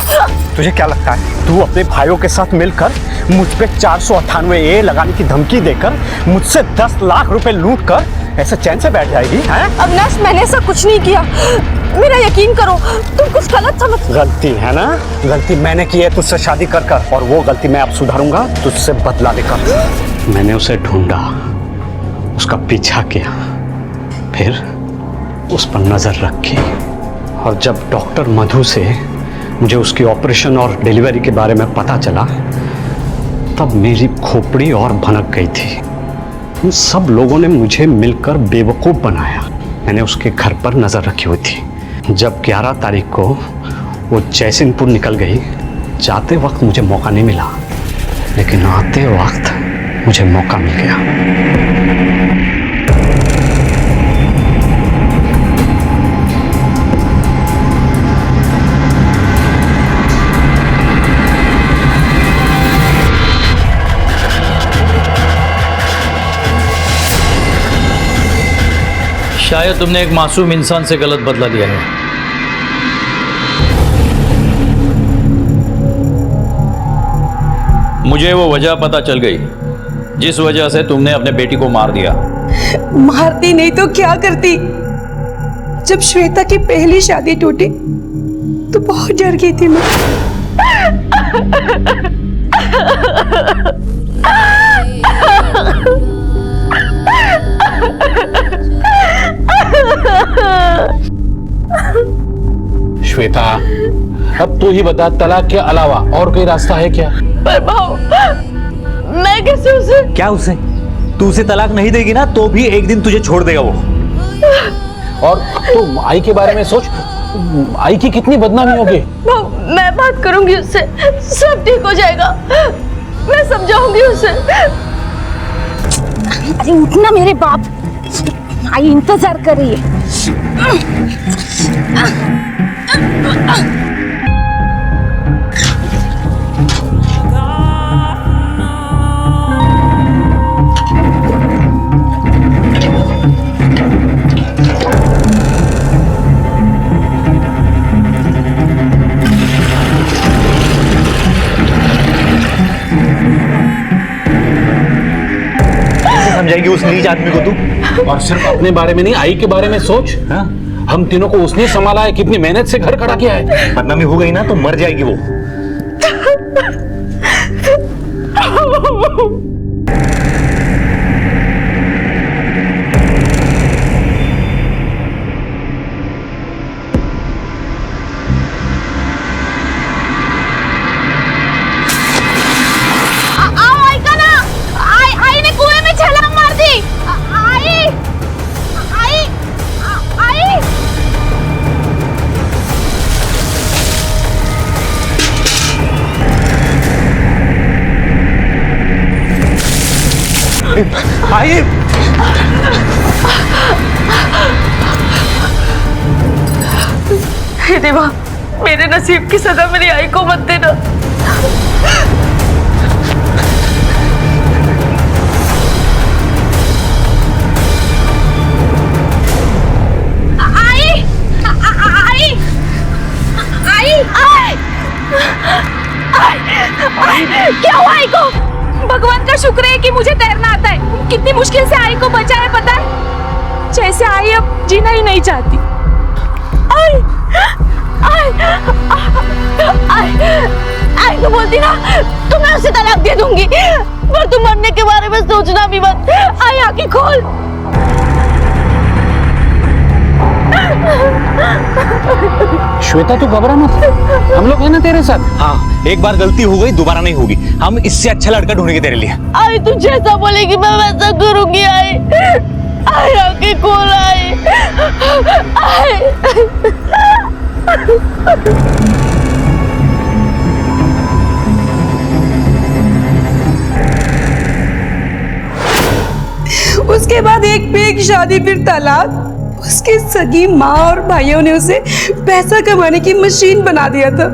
तुझे क्या लगता है तू अपने भाइयों के साथ मिलकर मुझ पे 498A लगाने की धमकी देकर मुझसे 10 लाख रुपए लूट कर ऐसे चैन से बैठ जाएगी? हैं? अविनाश, मैंने ऐसा कुछ नहीं किया, मेरा यकीन करो, तुम कुछ गलत समझ। गलती है ना? गलती मैंने की है तुझसे शादी कर कर, और वो गलती मैं अब सुधारूंगा तुझसे बदला लेकर। मैंने उसे ढूंढा, उसका पीछा किया, फिर उस पर नजर रखी, और जब डॉक्टर मधु से मुझे उसकी ऑपरेशन और डिलीवरी के बारे में पता चला तब मेरी खोपड़ी और भनक गई थी। उन सब लोगों ने मुझे मिलकर बेवकूफ़ बनाया। मैंने उसके घर पर नज़र रखी हुई थी। जब 11 तारीख को वो जयसिंहपुर निकल गई, जाते वक्त मुझे मौका नहीं मिला, लेकिन आते वक्त मुझे मौका मिल गया। शायद तुमने एक मासूम इंसान से गलत बदला लिया है। मुझे वो वजह पता चल गई जिस वजह से तुमने अपने बेटी को मार दिया। मारती नहीं तो क्या करती? जब श्वेता की पहली शादी टूटी तो बहुत डर गई थी मैं। श्वेता, अब तू ही बता, तलाक के अलावा और कोई रास्ता है क्या? पर भाऊ, मैं कैसे उसे? क्या उसे? तू उसे तलाक नहीं देगी ना तो भी एक दिन तुझे छोड़ देगा वो। और तू आई के बारे में सोच, आई की कितनी बदनामी होगी। भाऊ, मैं बात करूंगी उससे, सब ठीक हो जाएगा, मैं समझाऊंगी उसे। अरे उठना मेरे बाप, आई इंतजार कर रही है। समझाएगी उस नीच आदमी को तू? और सिर्फ अपने बारे में नहीं, आई के बारे में सोच। हाँ? हम तीनों को उसने संभाला है, कितनी मेहनत से घर खड़ा किया है। बदनामी हो गई ना तो मर जाएगी वो। आइए। हे देवा, मेरे नसीब की सजा मेरी आई को मत देना। क्या हुआ आई को? भगवान का शुक्र है कि मुझे तैरना आता है। कितनी मुश्किल से आई को बचाया पता है? जैसे आई अब जीना ही नहीं चाहती। आई तो बोलती ना तो मैं उसे तलाक दे दूंगी, पर तुम मरने के बारे में सोचना भी मत। आई आंखें खोल। श्वेता तू घबरा मत, हम लोग हैं ना तेरे साथ। हाँ, एक बार गलती हो गई दोबारा नहीं होगी। हम इससे अच्छा लड़का ढूंढेंगे तेरे लिए। आई तू जैसा बोलेगी मैं वैसा करूंगी। आई आंखें खोल। आई उसके बाद एक पे एक शादी, फिर तलाक। उसके सगी माँ और भाइयों ने उसे पैसा कमाने की मशीन बना दिया था।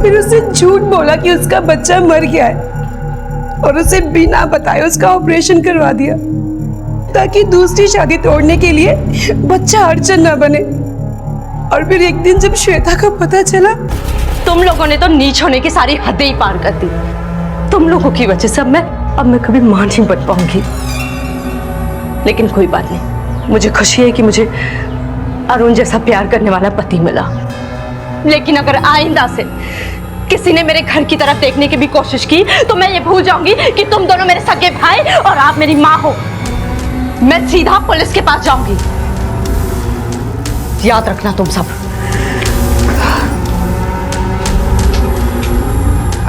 फिर उसे झूठ बोला कि उसका बच्चा मर गया है और उसे बिना बताए उसका ऑपरेशन करवा दिया ताकि दूसरी शादी तोड़ने के लिए बच्चा अड़चन न बने। और फिर एक दिन जब श्वेता को पता चला, तुम लोगों ने तो नीच होने की सारी हदें ही पार कर दी। तुम लोगों की वजह से अब मैं कभी मां नहीं बन पाऊंगी। लेकिन कोई बात नहीं, मुझे खुशी है कि मुझे अरुण जैसा प्यार करने वाला पति मिला। लेकिन अगर आइंदा से किसी ने मेरे घर की तरफ देखने की भी कोशिश की तो मैं ये भूल जाऊंगी कि तुम दोनों मेरे सगे भाई और आप मेरी माँ हो। मैं सीधा पुलिस के पास जाऊंगी। याद रखना तुम सब।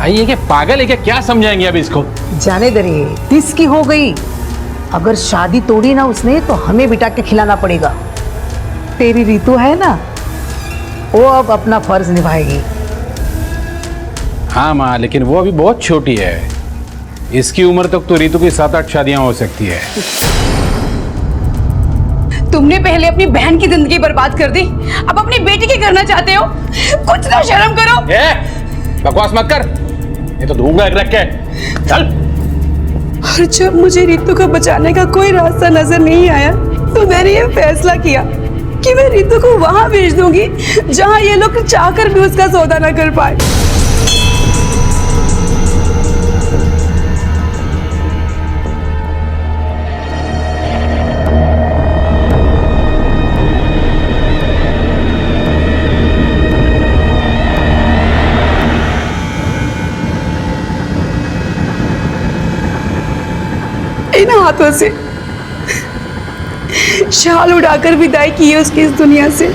ये क्या पागल है क्या? क्या समझाएंगे अब इसको? जाने दे रही, 30 की हो गई। अगर शादी तोड़ी ना उसने तो हमें बिठा के खिलाना पड़ेगा। तेरी रीतू है ना, वो अब अपना फर्ज निभाएगी। हाँ माँ, लेकिन वो अभी बहुत छोटी है। इसकी उम्र तक तो रीतू की 7-8 शादियां हो सकती है। तुमने पहले अपनी बहन की जिंदगी बर्बाद कर दी, अब अपनी बेटी की करना चाहते हो? कुछ तो शर्म करो। बकवास मत कर, ये तो धूंगा रख के चल। और जब मुझे रीतू को बचाने का कोई रास्ता नजर नहीं आया तो मैंने ये फैसला किया कि मैं रीतू को वहां भेज दूंगी जहां ये लोग चाहकर भी उसका सौदा न कर पाए। इन हाथों से शाल उड़ाकर विदाई की है उसकी इस दुनिया से।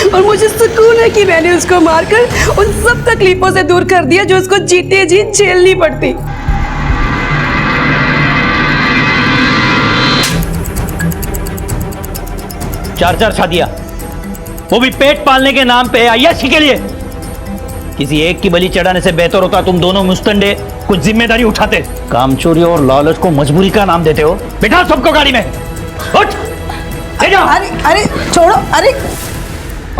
और मुझे सुकून है कि मैंने उसको मारकर उन सब तकलीफों से दूर कर दिया जो उसको जीते जी झेलनी पड़ती। चार शादियां, वो भी पेट पालने के नाम पे, अय्याशी के लिए। किसी एक की बलि चढ़ाने से बेहतर होता तुम दोनों मुस्तंडे कुछ जिम्मेदारी उठाते। कामचोरी और लालच को मजबूरी का नाम देते हो। बिठा सबको गाड़ी में, उठ, ले जाओ। अरे छोड़ो। अरे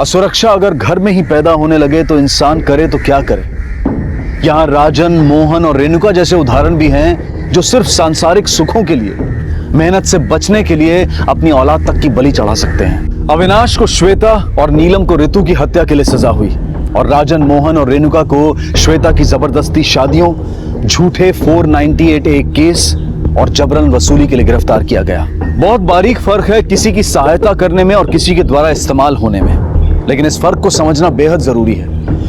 असुरक्षा अगर घर में ही पैदा होने लगे तो इंसान करे तो क्या करे। यहाँ राजन, मोहन और रेणुका जैसे उदाहरण भी हैं जो सिर्फ सांसारिक सुखों के लिए, मेहनत से बचने के लिए अपनी औलाद तक की बलि चढ़ा सकते हैं। अविनाश को श्वेता और नीलम को ऋतु की हत्या के लिए सजा हुई और राजन, मोहन और रेणुका को श्वेता की जबरदस्ती शादियों, झूठे 498A केस और जबरन वसूली के लिए गिरफ्तार किया गया। बहुत बारीक फर्क है किसी की सहायता करने में और किसी के द्वारा इस्तेमाल होने में, लेकिन इस फर्क को समझना बेहद जरूरी है,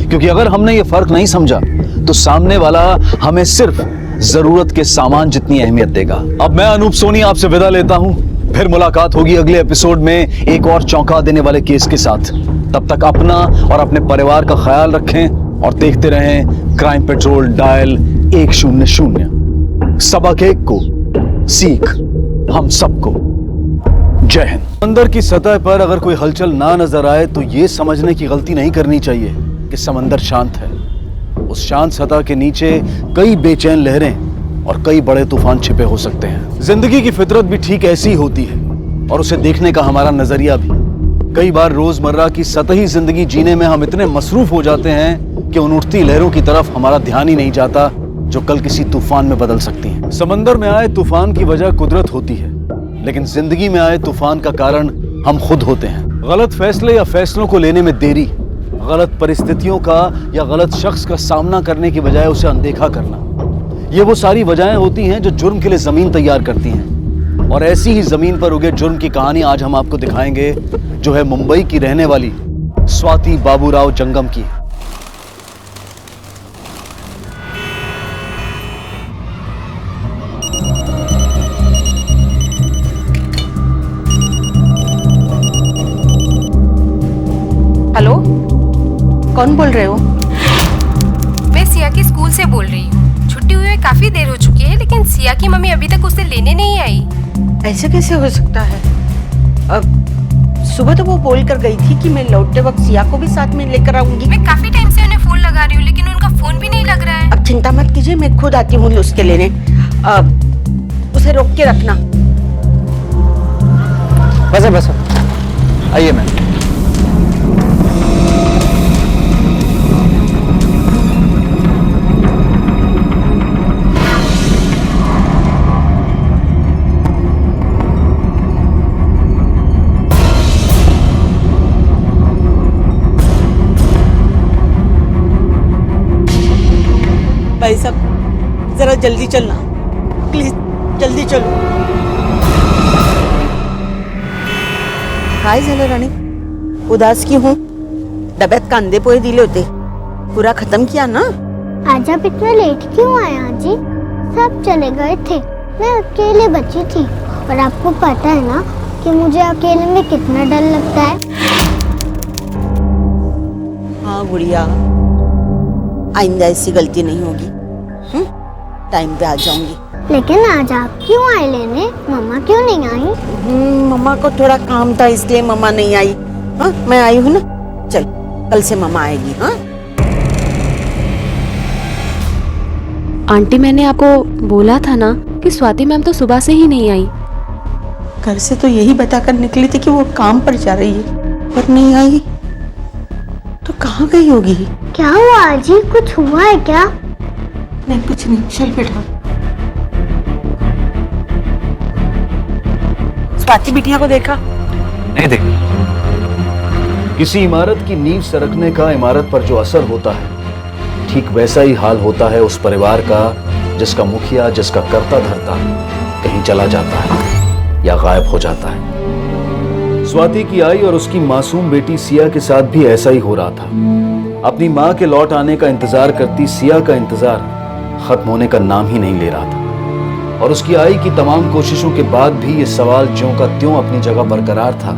क्योंकि अगर हमने ये फर्क नहीं समझा तो सामने वाला हमें सिर्फ जरूरत के सामान जितनी अहमियत देगा। अब मैं अनूप सोनी आपसे विदा लेता हूं, फिर मुलाकात होगी अगले एपिसोड में एक और चौंका देने वाले केस के साथ। तब तक अपना और अपने परिवार का ख्याल रखें और देखते रहें क्राइम पेट्रोल डायल 100। सबक एक को सीख हम सबको। जय हिंद। समंदर की सतह पर अगर कोई हलचल ना नजर आए तो ये समझने की गलती नहीं करनी चाहिए कि समंदर शांत है। उस शांत सतह के नीचे कई बेचैन लहरें और कई बड़े तूफान छिपे हो सकते हैं। जिंदगी की फितरत भी ठीक ऐसी ही होती है और उसे देखने का हमारा नजरिया भी। कई बार रोजमर्रा की सतही जिंदगी जीने में हम इतने मसरूफ हो जाते हैं कि उन उठती लहरों की तरफ हमारा ध्यान ही नहीं जाता जो कल किसी तूफान में बदल सकती हैं। समंदर में आए तूफान की वजह कुदरत होती है, लेकिन जिंदगी में आए तूफान का कारण हम खुद होते हैं। गलत फैसले या फैसलों को लेने में देरी, गलत परिस्थितियों का या गलत शख्स का सामना करने की बजाय उसे अनदेखा करना, ये वो सारी वजहें होती हैं जो जुर्म के लिए जमीन तैयार करती हैं। और ऐसी ही जमीन पर उगे जुर्म की कहानी आज हम आपको दिखाएंगे, जो है मुंबई की रहने वाली स्वाति बाबूराव जंगम की। हेलो, कौन बोल रहे हो? मैं सिया के स्कूल से बोल रही हूँ। छुट्टी हुए काफी देर हो चुकी है, लेकिन सिया की मम्मी अभी तक उसे लेने नहीं आई। ऐसे कैसे हो सकता है? अब सुबह तो वो बोल कर गई थी कि मैं लौटते वक्त सिया को भी साथ में लेकर आऊंगी। मैं काफी टाइम से उन्हें फोन लगा रही हूँ, लेकिन उनका फोन भी नहीं लग रहा है। अब चिंता मत कीजिए, मैं खुद आती हूँ उसके लेने। उसे रोक के रखना। बस आइए मैम। भाई साहब, जरा जल्दी चलना प्लीज, जल्दी चलो। काय झालं राणी, उदास की हूँ? डब्यात कांदे पोहे दिले होते, पूरा खत्म किया ना? आज आप इतना लेट क्यों आए आजी? सब चले गए थे, मैं अकेले बची थी। और आपको पता है ना कि मुझे अकेले में कितना डर लगता है। हाँ गुड़िया, आइंदा ऐसी गलती नहीं होगी। टाइम पे आ जाऊंगी। लेकिन आज आप क्यों आए लेने? मम्मा क्यों नहीं आई? मम्मा को थोड़ा काम था, इसलिए मम्मा नहीं आई। हाँ, मैं आई हूँ ना। चल, कल से मम्मा आएगी। हाँ आंटी, मैंने आपको बोला था ना कि स्वाति मैम तो सुबह से ही नहीं आई। घर से तो यही बताकर निकली थी कि वो काम पर जा रही है, पर नहीं आई। तो कहाँ गई होगी? क्या हुआ आजी, कुछ हुआ है क्या? नहीं, कुछ नहीं। चल बेटा। स्वाति बिटिया को देखा? नहीं देखा। किसी इमारत की नींव सरकने का इमारत पर जो असर होता है, ठीक वैसा ही हाल होता है उस परिवार का जिसका मुखिया, जिसका कर्ता धर्ता कहीं चला जाता है या गायब हो जाता है। स्वाति की आई और उसकी मासूम बेटी सिया के साथ भी ऐसा ही हो रहा था। अपनी माँ के लौट आने का इंतजार करती सिया का इंतजार खत्म होने का नाम ही नहीं ले रहा था। और उसकी आई की तमाम कोशिशों के बाद भी ये सवाल ज्यों का त्यों अपनी जगह बरकरार था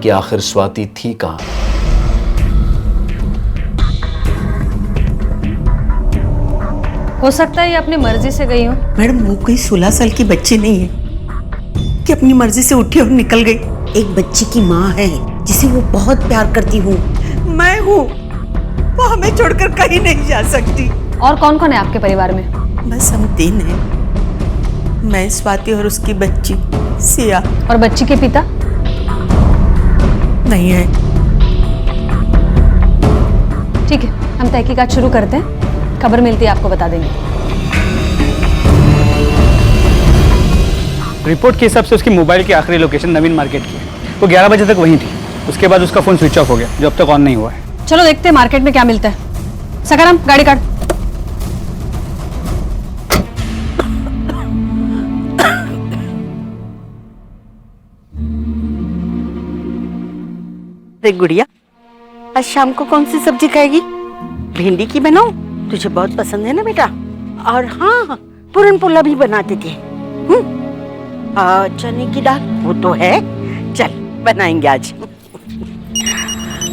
कि आखिर स्वाति थी कहाँ। हो सकता है ये अपनी मर्जी से गई हो। मैडम, वो कोई 16 साल की बच्ची नहीं है कि अपनी मर्जी से उठी और निकल गई। एक बच्ची की माँ है जिसे वो बहुत प्यार करती हूँ। मैं हूँ, वो हमें छोड़कर कहीं नहीं जा सकती। और कौन कौन है आपके परिवार में? बस हम 3 हैं, मैं, स्वाति और उसकी बच्ची सिया। और बच्ची के पिता? नहीं है। ठीक है, हम तहकीकात शुरू करते हैं, खबर मिलती है आपको बता देंगे। रिपोर्ट के हिसाब से उसकी मोबाइल की आखिरी लोकेशन नवीन मार्केट की है। वो 11 बजे तक वहीं थी, उसके बाद उसका फोन स्विच ऑफ हो गया, जो अब तक ऑन नहीं हुआ है। चलो देखते हैं मार्केट में क्या मिलता है। सकाराम, गाड़ी काट। देख गुड़िया, आज शाम को कौन सी सब्जी खाएगी? भिंडी की बनाऊं? तुझे बहुत पसंद है ना बेटा। और हाँ, पूरन पोला भी बनाते थे। चने की दाल वो तो है, चल बनाएंगे आज।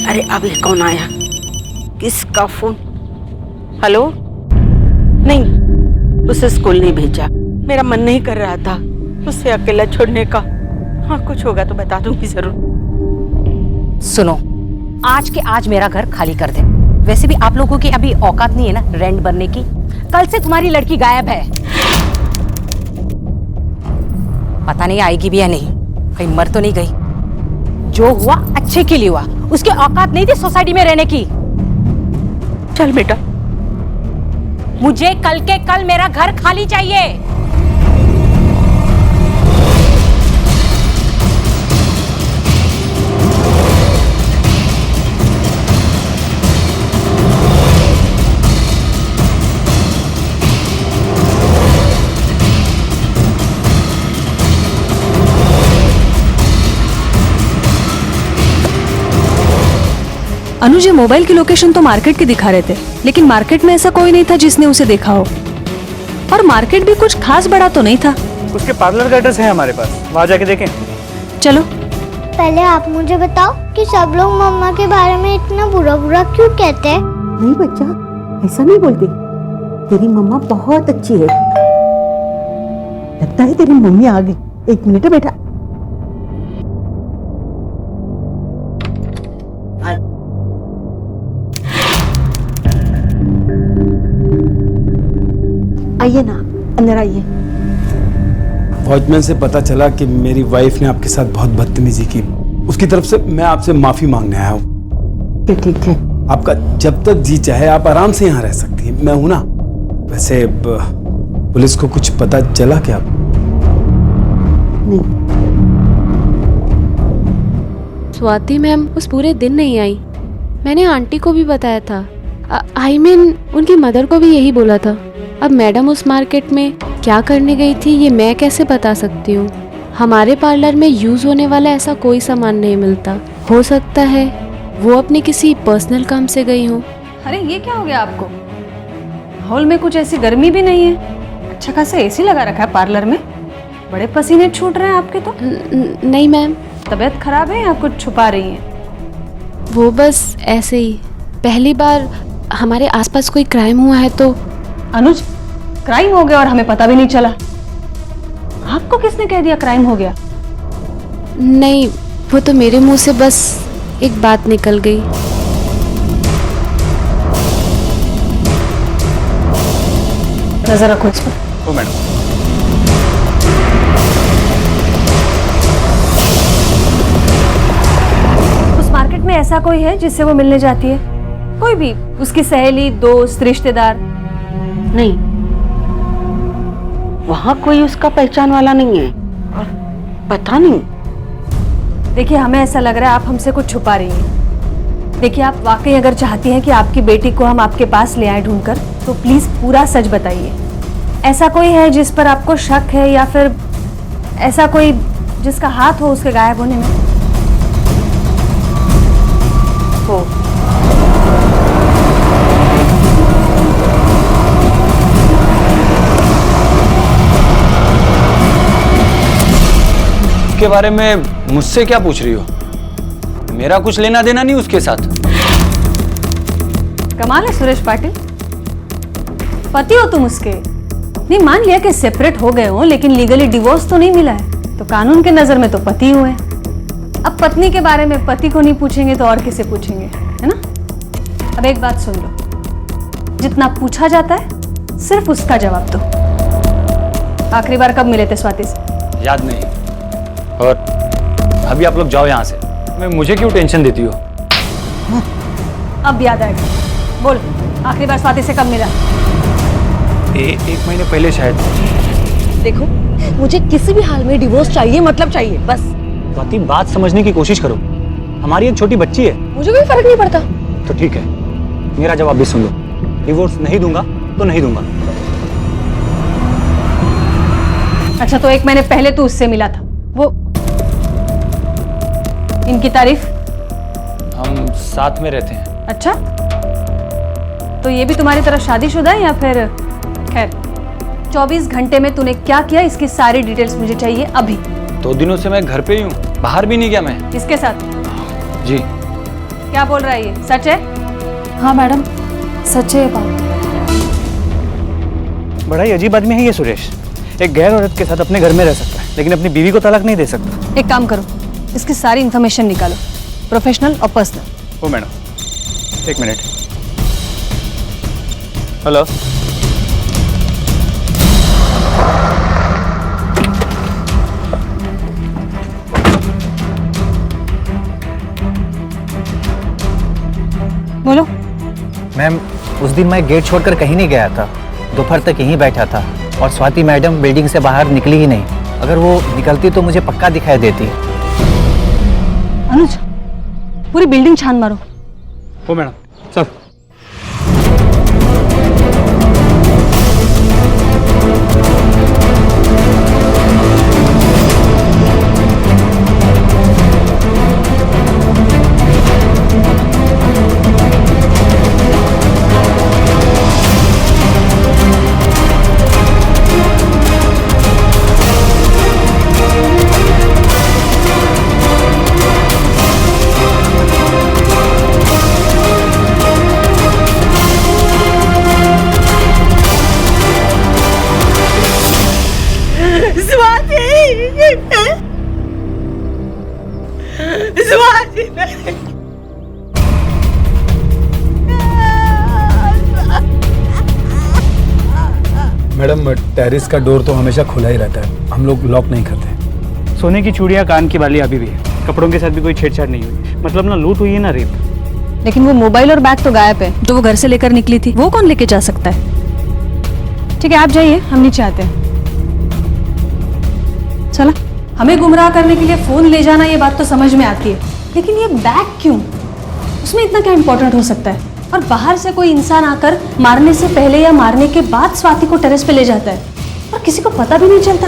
अरे अभी कौन आया? किसका फोन? हेलो? नहीं, उसे स्कूल नहीं भेजा, मेरा मन नहीं कर रहा था उसे अकेला छोड़ने का। हाँ, कुछ होगा तो बता दूंगी जरूर। सुनो, आज के आज मेरा घर खाली कर दे। वैसे भी आप लोगों की अभी औकात नहीं है ना रेंट भरने की। कल से तुम्हारी लड़की गायब है, पता नहीं आएगी भी या नहीं, कहीं मर तो नहीं गई। जो हुआ अच्छे के लिए हुआ, उसकी औकात नहीं थी सोसाइटी में रहने की। चल बेटा, मुझे कल के कल मेरा घर खाली चाहिए। अनुज, ये मोबाइल की लोकेशन तो मार्केट की दिखा रहे थे, लेकिन मार्केट में ऐसा कोई नहीं था जिसने उसे देखा हो, और मार्केट भी कुछ खास बड़ा तो नहीं था। उसके पार्लर का एड्रेस है हमारे पास, वहाँ जाके देखें। चलो। पहले आप मुझे बताओ कि सब लोग मम्मा के बारे में इतना बुरा बुरा क्यों कहते हैं? नहीं बच्चा, ऐसा नहीं बोलते। तेरी मम्मा बहुत अच्छी है। लगता है तेरी मम्मी आ गई। 1 मिनट है बेटा। आइए ना, अंदर आइए। वॉचमैन से पता चला कि मेरी वाइफ ने आपके साथ बहुत बदतमीजी की। उसकी तरफ से मैं आपसे माफी मांगने आया हूँ। ठीक है। आपका जब तक जी चाहे आप आराम से यहाँ रह सकती हैं, मैं हूं ना। वैसे पुलिस को कुछ पता चला क्या? नहीं। स्वाति मैम उस पूरे दिन नहीं आई। मैंने आंटी को भी बताया था, आई मीन उनकी मदर को भी यही बोला था। अब मैडम उस मार्केट में क्या करने गई थी ये मैं कैसे बता सकती हूँ। हमारे पार्लर में यूज़ होने वाला ऐसा कोई सामान नहीं मिलता। हो सकता है वो अपने किसी पर्सनल काम से गई हो। अरे ये क्या हो गया आपको? हॉल में कुछ ऐसी गर्मी भी नहीं है, अच्छा खासा एसी लगा रखा है पार्लर में। बड़े पसीने छूट रहे हैं आपके तो। नहीं मैम। तबीयत खराब है या कुछ छुपा रही हैं? वो बस ऐसे ही, पहली बार हमारे आसपास कोई क्राइम हुआ है तो। अनुज, क्राइम हो गया और हमें पता भी नहीं चला? आपको किसने कह दिया क्राइम हो गया? नहीं, वो तो मेरे मुंह से बस एक बात निकल गई। नजर रखो इस पर। ओ मैडम। उस मार्केट में ऐसा कोई है जिससे वो मिलने जाती है? कोई भी, उसकी सहेली, दोस्त, रिश्तेदार? नहीं, वहाँ कोई उसका पहचान वाला नहीं है और पता नहीं। देखिए, हमें ऐसा लग रहा है आप हमसे कुछ छुपा रही हैं। देखिए, आप वाकई अगर चाहती हैं कि आपकी बेटी को हम आपके पास ले आए ढूंढकर, तो प्लीज पूरा सच बताइए। ऐसा कोई है जिस पर आपको शक है, या फिर ऐसा कोई जिसका हाथ हो उसके गायब होने में? हो। के बारे में मुझसे क्या पूछ रही हो? मेरा कुछ लेना देना नहीं उसके साथ। कमाल है सुरेश पाटिल, पति हो तुम उसके। नहीं, मान लिया कि सेपरेट हो गए हो, लेकिन लीगली डिवोर्स तो नहीं मिला है, तो कानून के नजर में तो पति हुए। अब पत्नी के बारे में पति को नहीं पूछेंगे तो और किसे पूछेंगे, है ना? अब एक बात सुन लो, जितना पूछा जाता है सिर्फ उसका जवाब दो। आखिरी बार कब मिले थे स्वाति से? याद नहीं। और अभी आप लोग जाओ यहाँ से। मुझे क्यों टेंशन देती हो? अब याद आएगा। बोल, आखिरी बार स्वाति से कब मिला? 1 महीने पहले शायद। देखो, मुझे किसी भी हाल में डिवोर्स चाहिए, मतलब चाहिए, बस। स्वाति, बात समझने की कोशिश करो। हमारी एक छोटी बच्ची है। मुझे कोई फर्क नहीं पड़ता। तो ठीक है, मेरा जवाब भी सुन लो। डिवोर्स नहीं दूंगा तो नहीं दूंगा। अच्छा, तो 1 महीने पहले तू उससे मिला था, वो इनकी तारीफ? हम साथ में रहते हैं। अच्छा, तो ये भी तुम्हारी तरह शादीशुदा है या फिर? खैर, 24 घंटे में तूने क्या किया इसकी सारी डिटेल्स मुझे चाहिए अभी। 2 दिनों से मैं घर पे ही हूँ, बाहर भी नहीं गया मैं। किसके साथ? जी। क्या बोल रहा है ये, सच है? हाँ मैडम, सच है ये बात। बड़ा ही अजीब आदमी है ये सुरेश। एक गैर औरत के साथ अपने घर में रह सकता है, लेकिन अपनी बीवी को तलाक नहीं दे सकता। एक काम करो, इसकी सारी इंफॉर्मेशन निकालो, प्रोफेशनल और पर्सनल। ओ मैडम, 1 मिनट। हेलो। मैम उस दिन मैं गेट छोड़कर कहीं नहीं गया था, दोपहर तक यहीं बैठा था और स्वाति मैडम बिल्डिंग से बाहर निकली ही नहीं। अगर वो निकलती तो मुझे पक्का दिखाई देती। अनुज, पूरी बिल्डिंग छान मारो। हो मैडम, चल। मैडम टेरेस का डोर तो हमेशा खुला ही रहता है, हम लोग लॉक नहीं करते। सोने की चूड़ियां, कान की बाली अभी भी है। कपड़ों के साथ भी कोई छेड़छाड़ नहीं हुई, मतलब ना लूट हुई है ना रेप। लेकिन वो मोबाइल और बैग तो गायब है, जो वो घर से लेकर निकली थी, वो कौन लेके जा सकता है? ठीक है, आप जाइए, हम नीचे आते हैं। चला, हमें गुमराह करने के लिए फोन ले जाना, ये बात तो समझ में आती है, लेकिन ये बैग क्यों? उसमें इतना क्या इंपॉर्टेंट हो सकता है? और बाहर से कोई इंसान आकर मारने से पहले या मारने के बाद स्वाति को टेरेस पे ले जाता है और किसी को पता भी नहीं चलता।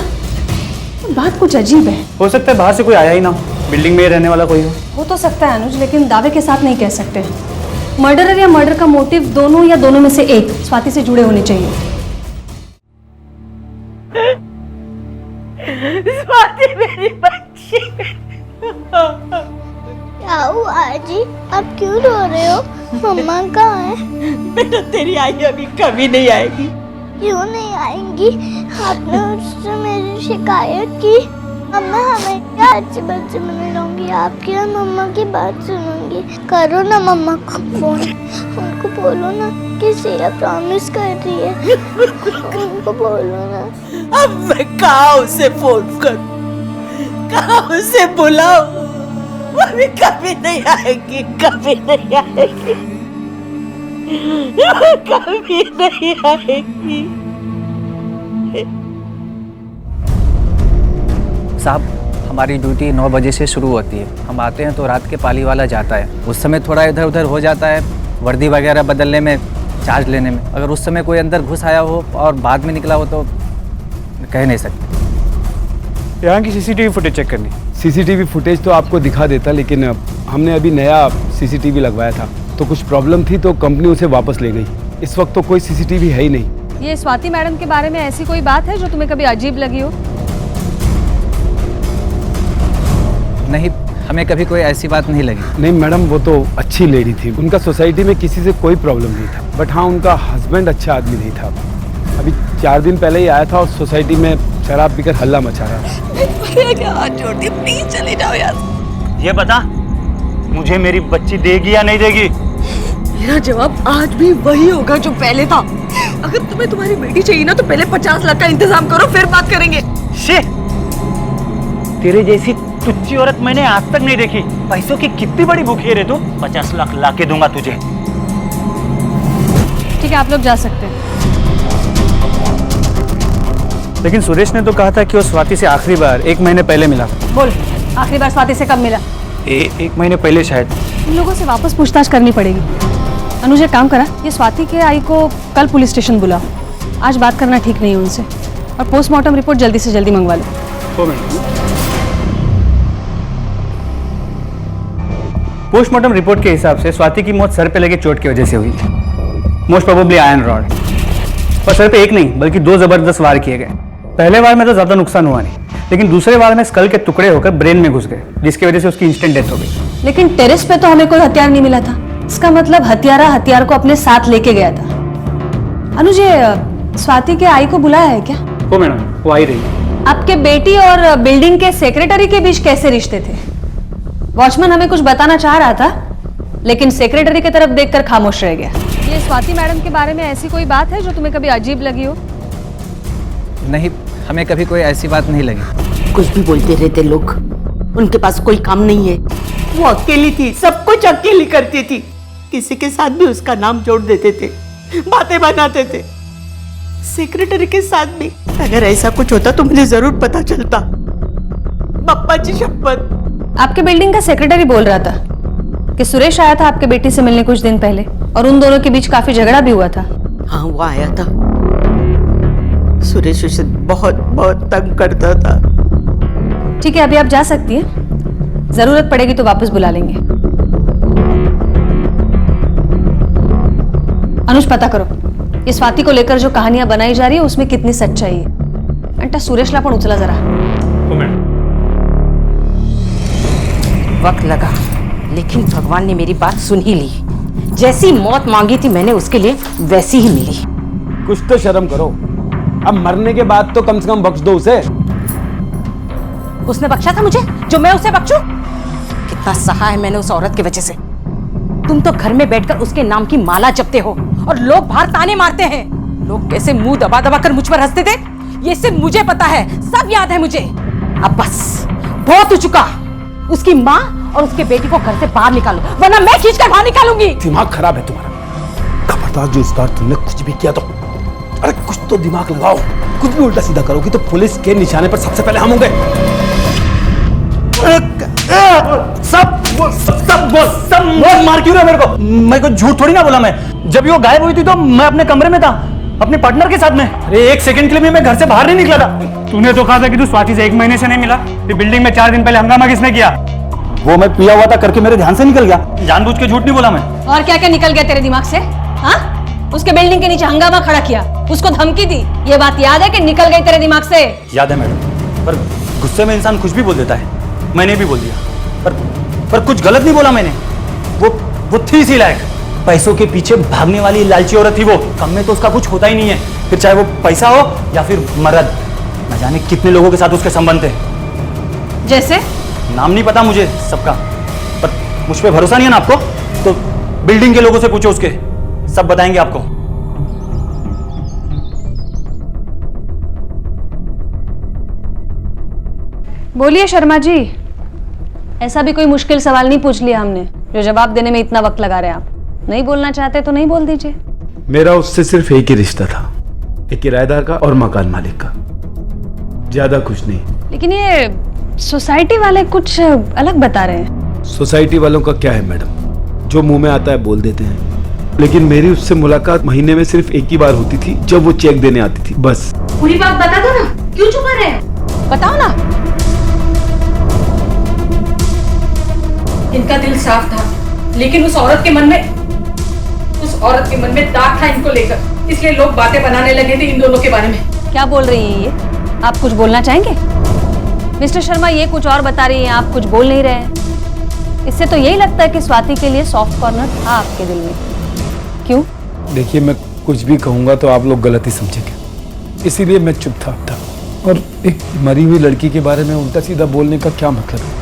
तो बात कुछ अजीब है। हो सकता है बाहर से कोई आया ही ना हो, बिल्डिंग में रहने वाला कोई हो तो सकता है अनुज, लेकिन दावे के साथ नहीं कह सकते। मर्डरर या मर्डर का मोटिव दोनों या दोनों में से एक स्वाति से जुड़े होने चाहिए। स्वाति मेरी बच्ची। क्या हुआ आजी, आप क्यों रो रहे हो? मम्मा कहाँ है? बेटा तेरी आई अभी कभी नहीं आएगी। क्यों नहीं आएंगी? आपने उससे मेरी शिकायत की। मम्मा हमें क्या अच्छे बच्चे बने रहूंगी, आपकी और मम्मा की बात सुनूंगी। करो ना मम्मा को फोन, उनको बोलो ना कि सिया प्रॉमिस कर रही है, उनको बोलो ना। अब मैं कहाँ उसे फोन करूं, कहाँ उसे बुलाऊं? वो भी कभी नहीं आएगी, कभी नहीं आएगी, कभी नहीं आएगी। साहब हमारी ड्यूटी 9 बजे से शुरू होती है, हम आते हैं तो रात के पाली वाला जाता है, उस समय थोड़ा इधर उधर हो जाता है, वर्दी वगैरह बदलने में, चार्ज लेने में। अगर उस समय कोई अंदर घुस आया हो और बाद में निकला हो तो कह नहीं सकते। यहाँ की सीसीटीवी फुटेज चेक करनी। सीसीटीवी फुटेज तो आपको दिखा देता, लेकिन हमने अभी नया सीसीटीवी लगवाया था तो कुछ प्रॉब्लम थी तो कंपनी उसे वापस ले गई। इस वक्त तो कोई सीसीटीवी है ही नहीं। ये स्वाति मैडम के बारे में ऐसी कोई बात है जो तुम्हें कभी अजीब लगी हो? नहीं, हमें कभी कोई ऐसी बात नहीं लगी। नहीं मैडम, वो तो अच्छी लेडी थी, उनका सोसाइटी में किसी से कोई प्रॉब्लम नहीं था। बट हाँ, उनका हस्बैंड अच्छा आदमी नहीं था। अभी 4 दिन पहले ही आया था और सोसाइटी में शराब पीकर हल्ला मचा रहा था। हाथ जोड़ दी, प्लीज चले जाओ यार। ये बता, मुझे मेरी बच्ची देगी या नहीं देगी? मेरा जवाब आज भी वही होगा जो पहले था। अगर तुम्हें तुम्हारी बेटी चाहिए ना तो पहले 50 लाख का इंतजाम करो, फिर बात करेंगे। तेरे जैसी तुच्ची औरत मैंने आज तक नहीं देखी। पैसों की कितनी बड़ी भूखी है रे तू। 50 लाख लाके दूंगा तुझे। ठीक है, आप लोग जा सकते हैं। लेकिन सुरेश ने तो कहा था कि वो स्वाति से आखिरी बार 1 महीने पहले मिला। बोल, आखिरी बार स्वाति से कब मिला? 1 महीने पहले शायद। इन लोगों से वापस पूछताछ करनी पड़ेगी। अनुज एक काम करा, ये स्वाति के आई को कल पुलिस स्टेशन बुलाओ। आज बात करना ठीक नहीं है उनसे, और पोस्टमार्टम रिपोर्ट जल्दी से जल्दी मंगवा लो। पोस्टमार्टम रिपोर्ट के हिसाब से स्वाति की मौत सर पे लगे चोट की वजह से हुई थी। Most probably iron rod. और सर पे 1 नहीं बल्कि 2 जबरदस्त वार किए गए। पहले वार में तो ज्यादा नुकसान हुआ नहीं, लेकिन दूसरे वार में स्कल के टुकड़े होकर ब्रेन में घुस गए, जिसकी वजह से उसकी इंस्टेंट डेथ हो गई। लेकिन टेरेस पे तो हमें कोई हथियार नहीं मिला था। इसका मतलब हत्यारा हथियार को अपने साथ लेके गया था। अनुज, स्वाति के आई को बुलाया है क्या? वो मैडम, वो आई रही। आपके बेटी और बिल्डिंग के सेक्रेटरी के बीच कैसे रिश्ते थे? वॉचमैन हमें कुछ बताना चाह रहा था, लेकिन सेक्रेटरी की तरफ देखकर खामोश रह गया। ये स्वाति मैडम के बारे में ऐसी कोई बात है जो तुम्हें कभी अजीब लगी हो? नहीं, हमें कभी कोई ऐसी बात नहीं लगी। कुछ भी बोलते रहते लोग, उनके पास कोई काम नहीं है। वो अकेली थी, सब कुछ अकेली करती थी। किसी के साथ भी उसका नाम जोड़ देते थे, बातें बनाते थे। सेक्रेटरी के साथ भी। अगर ऐसा कुछ होता तो मुझे जरूर पता चलता। पप्पा जी शपथ। आपके बिल्डिंग का सेक्रेटरी बोल रहा था कि सुरेश आया था आपके बेटी से मिलने कुछ दिन पहले और उन दोनों के बीच काफी झगड़ा भी हुआ था। हाँ, वो आया था। सुरेश उसे बहुत बहुत तंग करता था। ठीक है, अभी आप जा सकती हैं। जरूरत पड़ेगी तो वापस बुला लेंगे। अनुज, पता करो ये स्वाति को लेकर जो कहानियां बनाई जा रही है उसमें कितनी सच्चाई है। अंटा सुरेशला पण उचला जरा। वक्त लगा लेकिन भगवान ने मेरी बात सुन ही ली। जैसी मौत मांगी थी मैंने उसके लिए वैसी ही मिली। कुछ तो शर्म करो। अब मरने के बाद तो कम से कम बख्श दो उसे। उसने बख्शा था मुझे जो मैं उसे बख्शूं? कितना सहा है मैंने उस औरत की वजह से। तुम तो घर में बैठकर उसके नाम की माला जपते हो और लोग बाहर ताने मारते हैं। लोग कैसे मुंह दबा दबा कर मुझ पर हंसते थे ये सिर्फ मुझे पता है, सब याद है मुझे। अब बस बहुत हो चुका। उसकी माँ और उसके बेटी को घर से बाहर निकालो वरना मैं खींच कर बाहर निकालूंगी। दिमाग खराब है तुम्हारा। खबरदार जो इस बार तुमने कुछ भी किया तो, अरे कुछ तो दिमाग लगाओ। कुछ भी उल्टा सीधा करोगी तो पुलिस के निशाने पर सबसे पहले हम होंगे। सब मार क्यों रहा मेरे को? मैं को झूठ थोड़ी ना बोला। मैं जब वो गायब हुई थी तो मैं अपने कमरे में था अपने पार्टनर के साथ में। अरे एक सेकंड के लिए मैं घर से बाहर नहीं निकला था। तूने तो कहा था कि तू स्वाति से 1 महीने से नहीं मिला। फिर बिल्डिंग में 4 दिन पहले हंगामा किसने किया? वो मैं पिया हुआ था करके मेरे ध्यान से निकल गया। जानबूझ के झूठ नहीं बोला मैं। और क्या क्या निकल गया तेरे दिमाग से? हाँ, उसके बिल्डिंग के नीचे हंगामा खड़ा किया, उसको धमकी दी, ये बात याद है कि निकल गई तेरे दिमाग से? याद है मैडम, पर गुस्से में इंसान कुछ भी बोल देता है। मैंने भी बोल दिया पर कुछ गलत नहीं बोला मैंने। वो थी इसी लायक। पैसों के पीछे भागने वाली लालची औरत थी वो। कम में तो उसका कुछ होता ही नहीं है, फिर चाहे वो पैसा हो या फिर मर्द। न जाने कितने लोगों के साथ उसके संबंध थे। जैसे? नाम नहीं पता मुझे सबका, पर मुझ पे भरोसा नहीं है ना आपको तो बिल्डिंग के लोगों से पूछो, उसके सब बताएंगे आपको। बोलिए शर्मा जी। ऐसा भी कोई मुश्किल सवाल नहीं पूछ लिया हमने जो जवाब देने में इतना वक्त लगा रहे हैं आप। नहीं बोलना चाहते तो नहीं बोल दीजिए। मेरा उससे सिर्फ एक ही रिश्ता था, एक किराएदार का और मकान मालिक का, ज्यादा कुछ नहीं। लेकिन ये सोसाइटी वाले कुछ अलग बता रहे हैं। सोसाइटी वालों का क्या है मैडम, जो मुंह में आता है बोल देते हैं। लेकिन मेरी उससे मुलाकात महीने में सिर्फ एक ही बार होती थी, जब वो चेक देने आती थी, बस। पूरी बात बता दो ना, क्यों छुपा रहे हैं? बताओ ना। इनका दिल साफ था लेकिन उस औरत के मन में दाग था इनको लेकर, इसलिए लोग बातें बनाने लगे थे इन दोनों के बारे में। क्या बोल रही है ये? आप कुछ बोलना चाहेंगे? मिस्टर शर्मा ये कुछ और बता रही हैं, आप कुछ बोल नहीं रहे हैं। इससे तो यही लगता है कि स्वाति के लिए सॉफ्ट कॉर्नर था आपके दिल में। क्यों? देखिए, मैं कुछ भी कहूंगा तो आप लोग गलत ही समझेंगे, इसीलिए मैं चुप था। और एक मरी हुई लड़की के बारे में उल्टा सीधा बोलने का क्या मतलब है?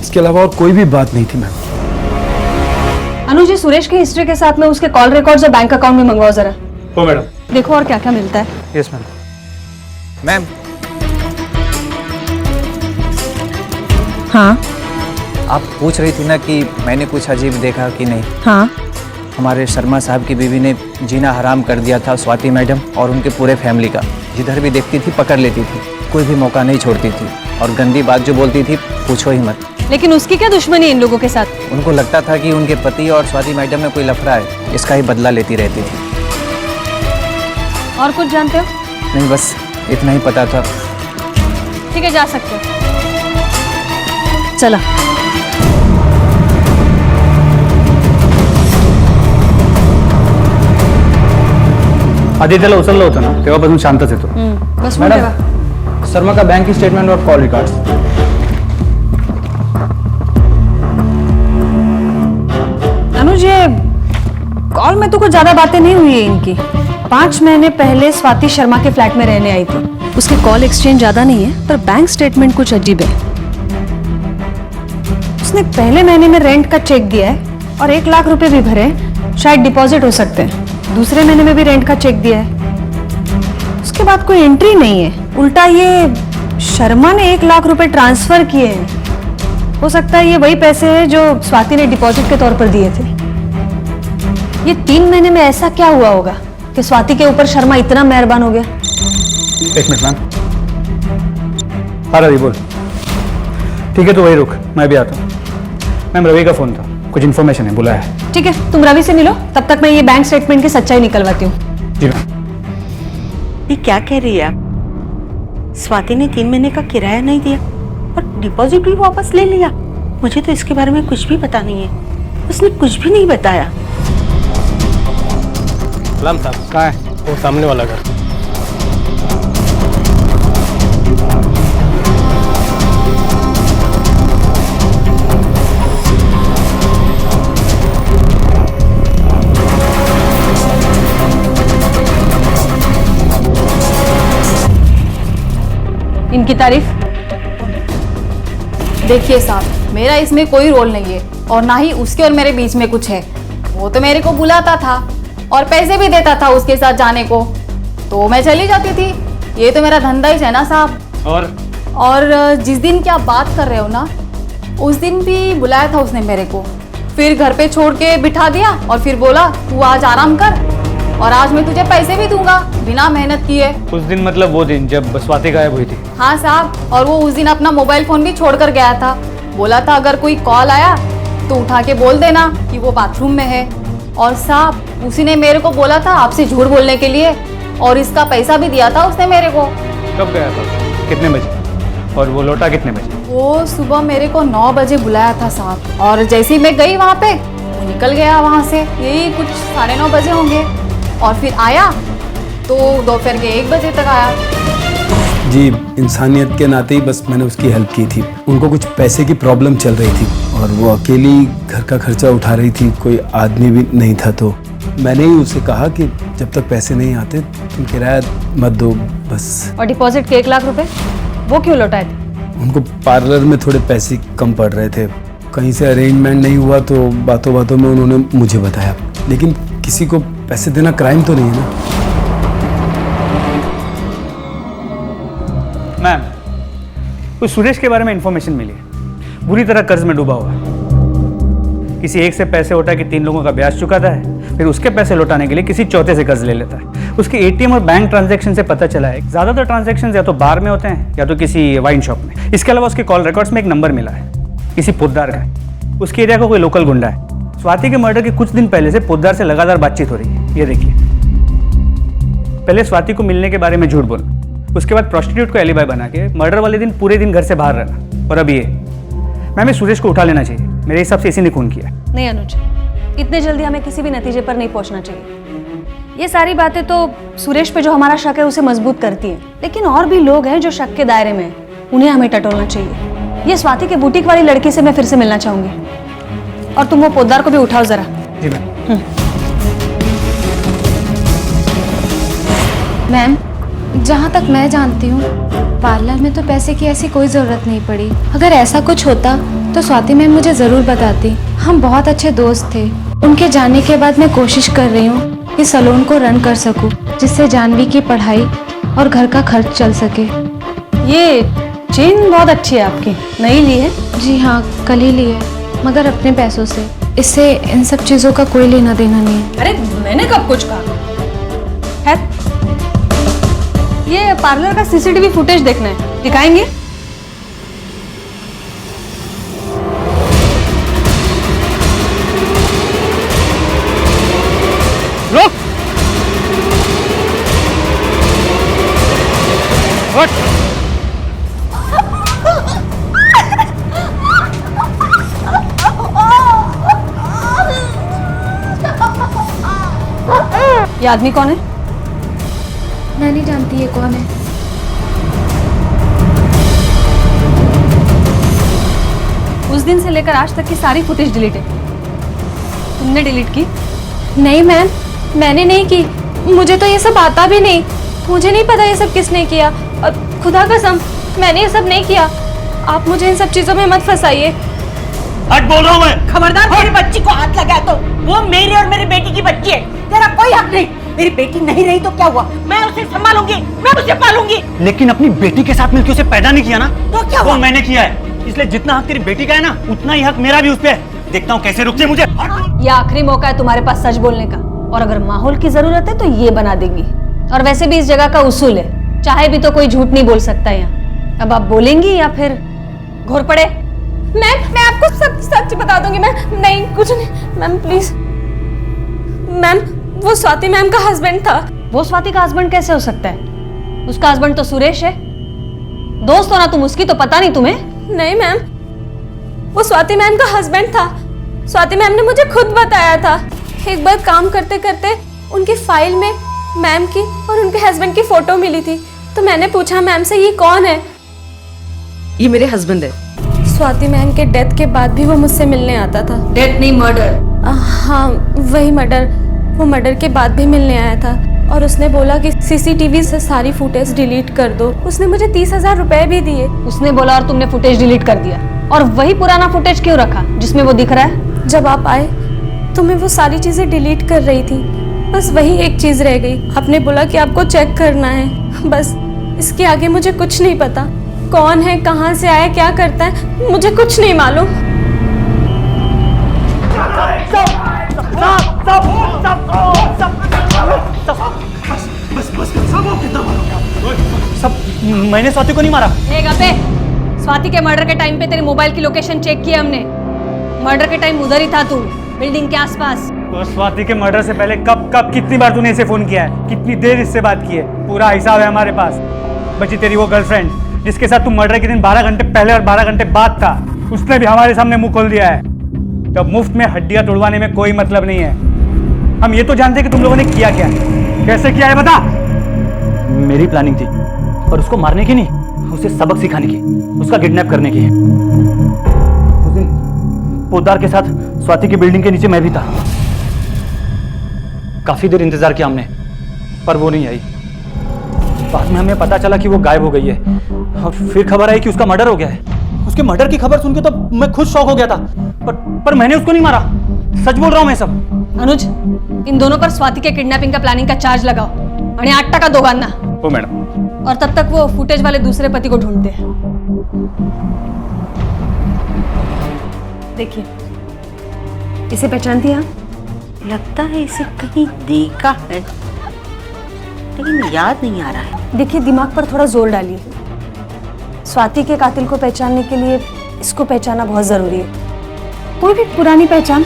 इसके अलावा और कोई भी बात नहीं थी मैम। अनुज, जी सुरेश की हिस्ट्री के साथ में उसके कॉल रिकॉर्ड्स और बैंक अकाउंट में मंगवाओ जरा। ओ मैडम। देखो और क्या क्या मिलता है। Yes ma'am. मैम। हाँ। आप पूछ रही थी ना कि मैंने कुछ अजीब देखा कि नहीं। हाँ। हमारे शर्मा साहब की बीवी ने जीना हराम कर दिया था स्वाति मैडम और उनके पूरे फैमिली का। जिधर भी देखती थी पकड़ लेती थी, कोई भी मौका नहीं छोड़ती थी और गंदी बात जो बोलती थी पूछो ही मत। लेकिन उसकी क्या दुश्मनी इन लोगों के साथ? उनको लगता था कि उनके पति और स्वाति मैडम में कोई लफड़ा है, इसका ही बदला लेती रहती थी। और कुछ जानते हो? नहीं, बस इतना ही पता था। ठीक है, जा सकते हो। चला। आदित्यला उचललं होतं ना तेव्हापासून शांतच येतो। बस मॅडम, शर्मा का बैंक स्टेटमेंट और कॉल रिकॉर्ड्स। अनुज, ये कॉल में तो कुछ ज्यादा बातें नहीं हुई है इनकी। 5 महीने पहले स्वाति शर्मा के फ्लैट में रहने आई थी। उसके कॉल एक्सचेंज ज्यादा नहीं है पर बैंक स्टेटमेंट कुछ अजीब है। उसने पहले महीने में रेंट का चेक दिया है और 1 लाख रुपए भी भरे, शायद डिपॉजिट हो सकते हैं। दूसरे महीने में भी रेंट का चेक दिया है। उसके बाद कोई एंट्री नहीं है। उल्टा ये शर्मा ने 1 लाख रुपए ट्रांसफर किए हैं। हो सकता है ये वही पैसे हैं जो स्वाति ने डिपॉजिट के तौर पर दिए थे। ये 3 महीने में ऐसा क्या हुआ होगा कि स्वाति के ऊपर शर्मा इतना मेहरबान हो गया? एक मिनट मैम। हाँ रवि बोल। ठीक है तो वही रुक, मैं भी आता हूँ। मैम रवि का फोन था, कुछ इन्फॉर्मेशन है, बुलाया है। ठीक है, तुम रवि से मिलो, तब तक मैं ये बैंक स्टेटमेंट की सच्चाई निकलवाती हूँ। जी मैम। ये क्या कह रही है आप? स्वाति ने 3 महीने का किराया नहीं दिया और डिपॉजिट भी वापस ले लिया। मुझे तो इसके बारे में कुछ भी पता नहीं है, उसने कुछ भी नहीं बताया। सलाम साहब। कहाँ है? वो सामने वाला घर। इनकी तारीफ। देखिए साहब, मेरा इसमें कोई रोल नहीं है और ना ही उसके और मेरे बीच में कुछ है। वो तो मेरे को बुलाता था और पैसे भी देता था उसके साथ जाने को, तो मैं चली जाती थी। ये तो मेरा धंधा ही है ना साहब। और जिस दिन की आप बात कर रहे हो ना, उस दिन भी बुलाया था उसने मेरे को, फिर घर पे छोड़ के बिठा दिया और फिर बोला तू आज आराम कर और आज मैं तुझे पैसे भी दूंगा बिना मेहनत किए। उस दिन मतलब वो दिन जब स्वाति गायब हुई थी? हाँ साहब, और वो उस दिन अपना मोबाइल फोन भी छोड़ कर गया था। बोला था अगर कोई कॉल आया तो उठा के बोल देना कि वो बाथरूम में है। और साहब उसी ने मेरे को बोला था आपसे झूठ बोलने के लिए, और इसका पैसा भी दिया था उसने मेरे को। कब गया था? कितने बजे? और वो लौटा कितने बजे? वो सुबह मेरे को 9 बजे बुलाया था साहब, और जैसे ही मैं गई वहाँ पे वो निकल गया वहाँ से। यही कुछ 9:30 बजे होंगे, और फिर आया तो दोपहर के 1 बजे तक आया। जी, इंसानियत के नाते ही बस मैंने उसकी हेल्प की थी। उनको कुछ पैसे की प्रॉब्लम चल रही थी और वो अकेली घर का खर्चा उठा रही थी, कोई आदमी भी नहीं था। तो मैंने ही उसे कहा कि जब तक पैसे नहीं आते तुम किराया मत दो बस। और डिपॉजिट के 1 लाख रुपए वो क्यों लौटाए थे? उनको पार्लर में थोड़े पैसे कम पड़ रहे थे, कहीं से अरेंजमेंट नहीं हुआ तो बातों बातों में उन्होंने मुझे बताया। लेकिन किसी को पैसे देना क्राइम तो नहीं है ना। मैम, उस सुरेश के बारे में इंफॉर्मेशन मिली है, बुरी तरह कर्ज में डूबा हुआ है। किसी एक से पैसे उठा के 3 लोगों का ब्याज चुकाता है, फिर उसके पैसे लौटाने के लिए किसी चौथे से कर्ज ले लेता है। उसके एटीएम और बैंक ट्रांजैक्शन से पता चला है ज्यादातर ट्रांजैक्शन या तो बार में होते हैं या तो किसी वाइन शॉप में। इसके अलावा उसके कॉल रिकॉर्ड्स में एक नंबर मिला है, किसी पोद्दार का है। उसके एरिया का कोई लोकल गुंडा है। स्वाति के मर्डर के कुछ दिन पहले से पोद्दार से लगातार बातचीत हो रही है। ये देखिए, पहले स्वाति को मिलने के बारे में झूठ बोलना, उसके बाद प्रोस्टिट्यूट को एलिबाई बना के मर्डर वाले दिन पूरे दिन घर से बाहर रहना, और अब ये। मैम, इस सुरेश को उठा लेना चाहिए, मेरे हिसाब से इसी ने खून किया। नहीं अनुज, इतने जल्दी हमें किसी भी नतीजे पर नहीं पहुंचना चाहिए। ये सारी बातें तो सुरेश पे जो हमारा शक है उसे मजबूत करती है, लेकिन और भी लोग हैं जो शक के दायरे में हैं, उन्हें हमें टटोलना चाहिए। ये स्वाति के बुटीक वाली लड़की से मैं फिर से मिलना चाहूंगी, और तुम वो पोद्दार को भी उठाओ जरा। जी मैम। मैम, जहाँ तक मैं जानती हूँ पार्लर में तो पैसे की ऐसी कोई ज़रूरत नहीं पड़ी। अगर ऐसा कुछ होता तो स्वाति मैम मुझे ज़रूर बताती। हम बहुत अच्छे दोस्त थे। उनके जाने के बाद मैं कोशिश कर रही हूँ कि सैलून को रन कर सकूँ, जिससे जानवी की पढ़ाई और घर का खर्च चल सके। ये चेन बहुत अच्छी है आपकी, नई ली है? जी हाँ, कल ही ली है, मगर अपने पैसों से। इससे इन सब चीज़ों का कोई लेना देना नहीं है। अरे मैंने कब कुछ कहा है? ये पार्लर का सीसीटीवी फुटेज देखना है, दिखाएंगे? रुक! ये आदमी कौन है? मैं नहीं जानती ये कौन है। उस दिन से लेकर आज तक की सारी फुटेज डिलीट है। तुमने डिलीट की? नहीं मैम, मैंने नहीं की। मुझे तो ये सब आता भी नहीं। मुझे नहीं पता ये सब किसने किया। खुदा कसम, मैंने ये सब नहीं किया। आप मुझे इन सब चीजों में मत फंसाइए। हट बोल रहा हूँ मैं। खबरदार, मेरी बच्ची को हाथ लगाया तो वो मेरी और मेरी बेटी की बच्ची है, तेरा कोई हक नहीं। मेरी बेटी नहीं रही तो क्या हुआ? मैं उसे संभालूंगी, मैं उसे पालूंगी। लेकिन अपनी बेटी के साथ मिलकर उसे पैदा नहीं किया ना, तो क्या हुआ? मैंने किया है, इसलिए जितना हक तेरी बेटी का है ना, उतना ही हक मेरा भी उस पे है। देखता हूँ कैसे रुकते मुझे। ये आखिरी मौका है तुम्हारे पास सच बोलने का, और अगर माहौल की जरूरत है तो ये बना देंगी। और वैसे भी इस जगह का उसूल है, चाहे भी तो कोई झूठ नहीं बोल सकता यहाँ। अब आप बोलेंगी या फिर घोर पड़े? मैं आपको सब सच बता दूंगी। मैं नहीं, कुछ नहीं मैम, प्लीज मैम, वो स्वाति मैम का हस्बैंड था। वो स्वाति का हस्बैंड कैसे हो सकता है? उसका हस्बैंड तो सुरेश है। दोस्त हो ना तुम उसकी, तो पता नहीं तुम्हें? नहीं मैम, वो स्वाति मैम का हस्बैंड था। स्वाति मैम ने मुझे खुद बताया था। एक बार काम करते करते उनकी फाइल में मैम की और उनके हस्बैंड की फोटो मिली थी, तो मैंने पूछा मैम से, ये कौन है? ये मेरे हस्बैंड है। स्वाति मैम के डेथ के बाद भी वो मुझसे मिलने आता था। डेथ नहीं, मर्डर। हाँ वही मर्डर। वो मर्डर के बाद भी मिलने आया था और उसने बोला कि सीसीटीवी से सारी फुटेज डिलीट कर दो। उसने मुझे 30,000 रुपए भी दिए। उसने बोला और तुमने फुटेज डिलीट कर दिया? और वही पुराना फुटेज क्यों रखा जिसमें वो दिख रहा है? जब आप आए तो मैं वो सारी चीजें डिलीट कर रही थी, बस वही एक चीज रह गई। आपने बोला कि आपको चेक करना है, बस इसके आगे मुझे कुछ नहीं पता। कौन है, कहाँ से आया, क्या करता है, मुझे कुछ नहीं मालूम। सब मैंने स्वाति को नहीं मारा। स्वाति के मर्डर के टाइम पे तेरे मोबाइल की लोकेशन चेक की हमने। मर्डर के टाइम उधर ही था तू, बिल्डिंग के आसपास। और स्वाति के मर्डर से पहले कब कितनी बार तूने इसे फोन किया है, कितनी देर इससे बात की है, पूरा हिसाब है हमारे पास। बची तेरी वो गर्लफ्रेंड जिसके साथ तू मर्डर के दिन 12 घंटे पहले और 12 घंटे बाद था, उसने भी हमारे सामने मुंह खोल दिया है। तब मुफ्त में हड्डियां तोड़वाने में कोई मतलब नहीं है। हम ये तो जानते हैं कि तुम लोगों ने किया क्या, कैसे किया है, बता। मेरी प्लानिंग थी, पर उसको मारने की नहीं, उसे सबक सिखाने की, उसका किडनैप करने की। उस दिन पोद्दार के साथ स्वाति की बिल्डिंग के नीचे मैं भी था। काफी देर इंतजार किया हमने, पर वो नहीं आई। बाद में हमें पता चला कि वो गायब हो गई है, और फिर खबर आई कि उसका मर्डर हो गया है। उसके मर्डर की खबर सुनकर तो मैं खुद शॉक हो गया था, पर मैंने उसको नहीं मारा। सच बोल रहा हूं मैं सब। अनुज, इन दोनों पर स्वाति के किडनैपिंग का प्लानिंग का चार्ज लगाओ और 8 टका दोगाना। ओ मैडम। और तब तक वो फुटेज वाले दूसरे पति को ढूंढते हैं। देखिए, इसे पहचानती हैं? लगता है इसे कहीं देखा है, लेकिन याद नहीं आ रहा है। देखिए, दिमाग पर थोड़ा जोर डालिए। स्वाति के कातिल को पहचानने के लिए इसको पहचानना बहुत जरूरी है। कोई भी पुरानी पहचान,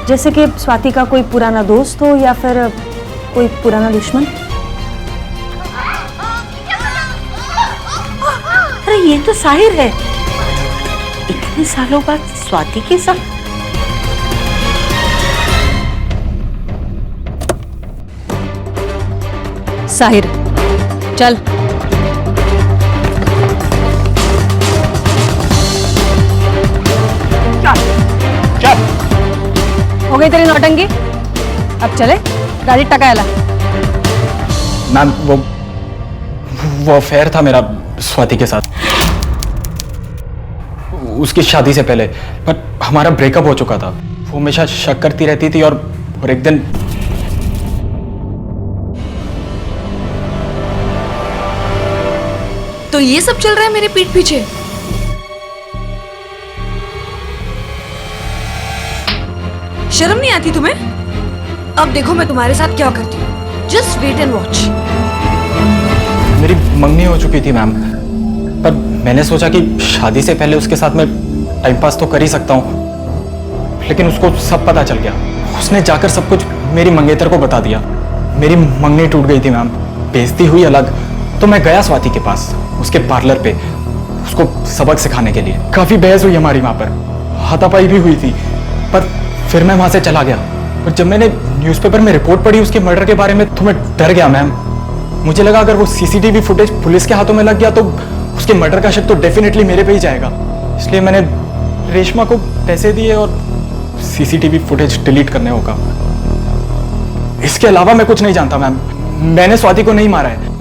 जैसे कि स्वाति का कोई पुराना दोस्त हो या फिर कोई पुराना दुश्मन। अरे ये तो साहिर है, इतने सालों बाद स्वाति के साथ। साहिर, चल। चल। हो गई तेरी नौटंकी, अब चले। गाड़ी टकायला। मैम, वो अफेयर था मेरा स्वाति के साथ, उसकी शादी से पहले, पर हमारा ब्रेकअप हो चुका था। वो हमेशा शक करती रहती थी और एक दिन तो ये सब चल रहा है मेरे पीठ पीछे। शर्म नहीं आती तुम्हें? अब देखो मैं तुम्हारे साथ क्या करती हूँ। Just wait and watch. मेरी मंगनी हो चुकी थी मैम, पर मैंने सोचा कि शादी से पहले उसके साथ मैं टाइम पास तो कर ही सकता हूँ, लेकिन उसको सब पता चल गया। उसने जाकर सब कुछ मेरी मंगेतर को बता दिया। मेरी मंगनी टूट गई थी मैम, बेइज्जती हुई अलग। तो मैं गया स्वाति के पास, उसके पार्लर पे, उसको सबक सिखाने के लिए। काफी बहस हुई हमारी वहां पर, हाथापाई भी हुई थी, पर फिर मैं वहां से चला गया। पर जब मैंने न्यूज़पेपर में रिपोर्ट पढ़ी उसके मर्डर के बारे में, तो मैं डर गया मैम। मुझे लगा अगर वो सीसीटीवी फुटेज पुलिस के हाथों में लग गया तो उसके मर्डर का शक तो डेफिनेटली मेरे पे ही जाएगा। इसलिए मैंने रेशमा को पैसे दिए और सीसीटीवी फुटेज डिलीट करने होगा। इसके अलावा मैं कुछ नहीं जानता मैम। मैंने स्वाति को नहीं मारा है।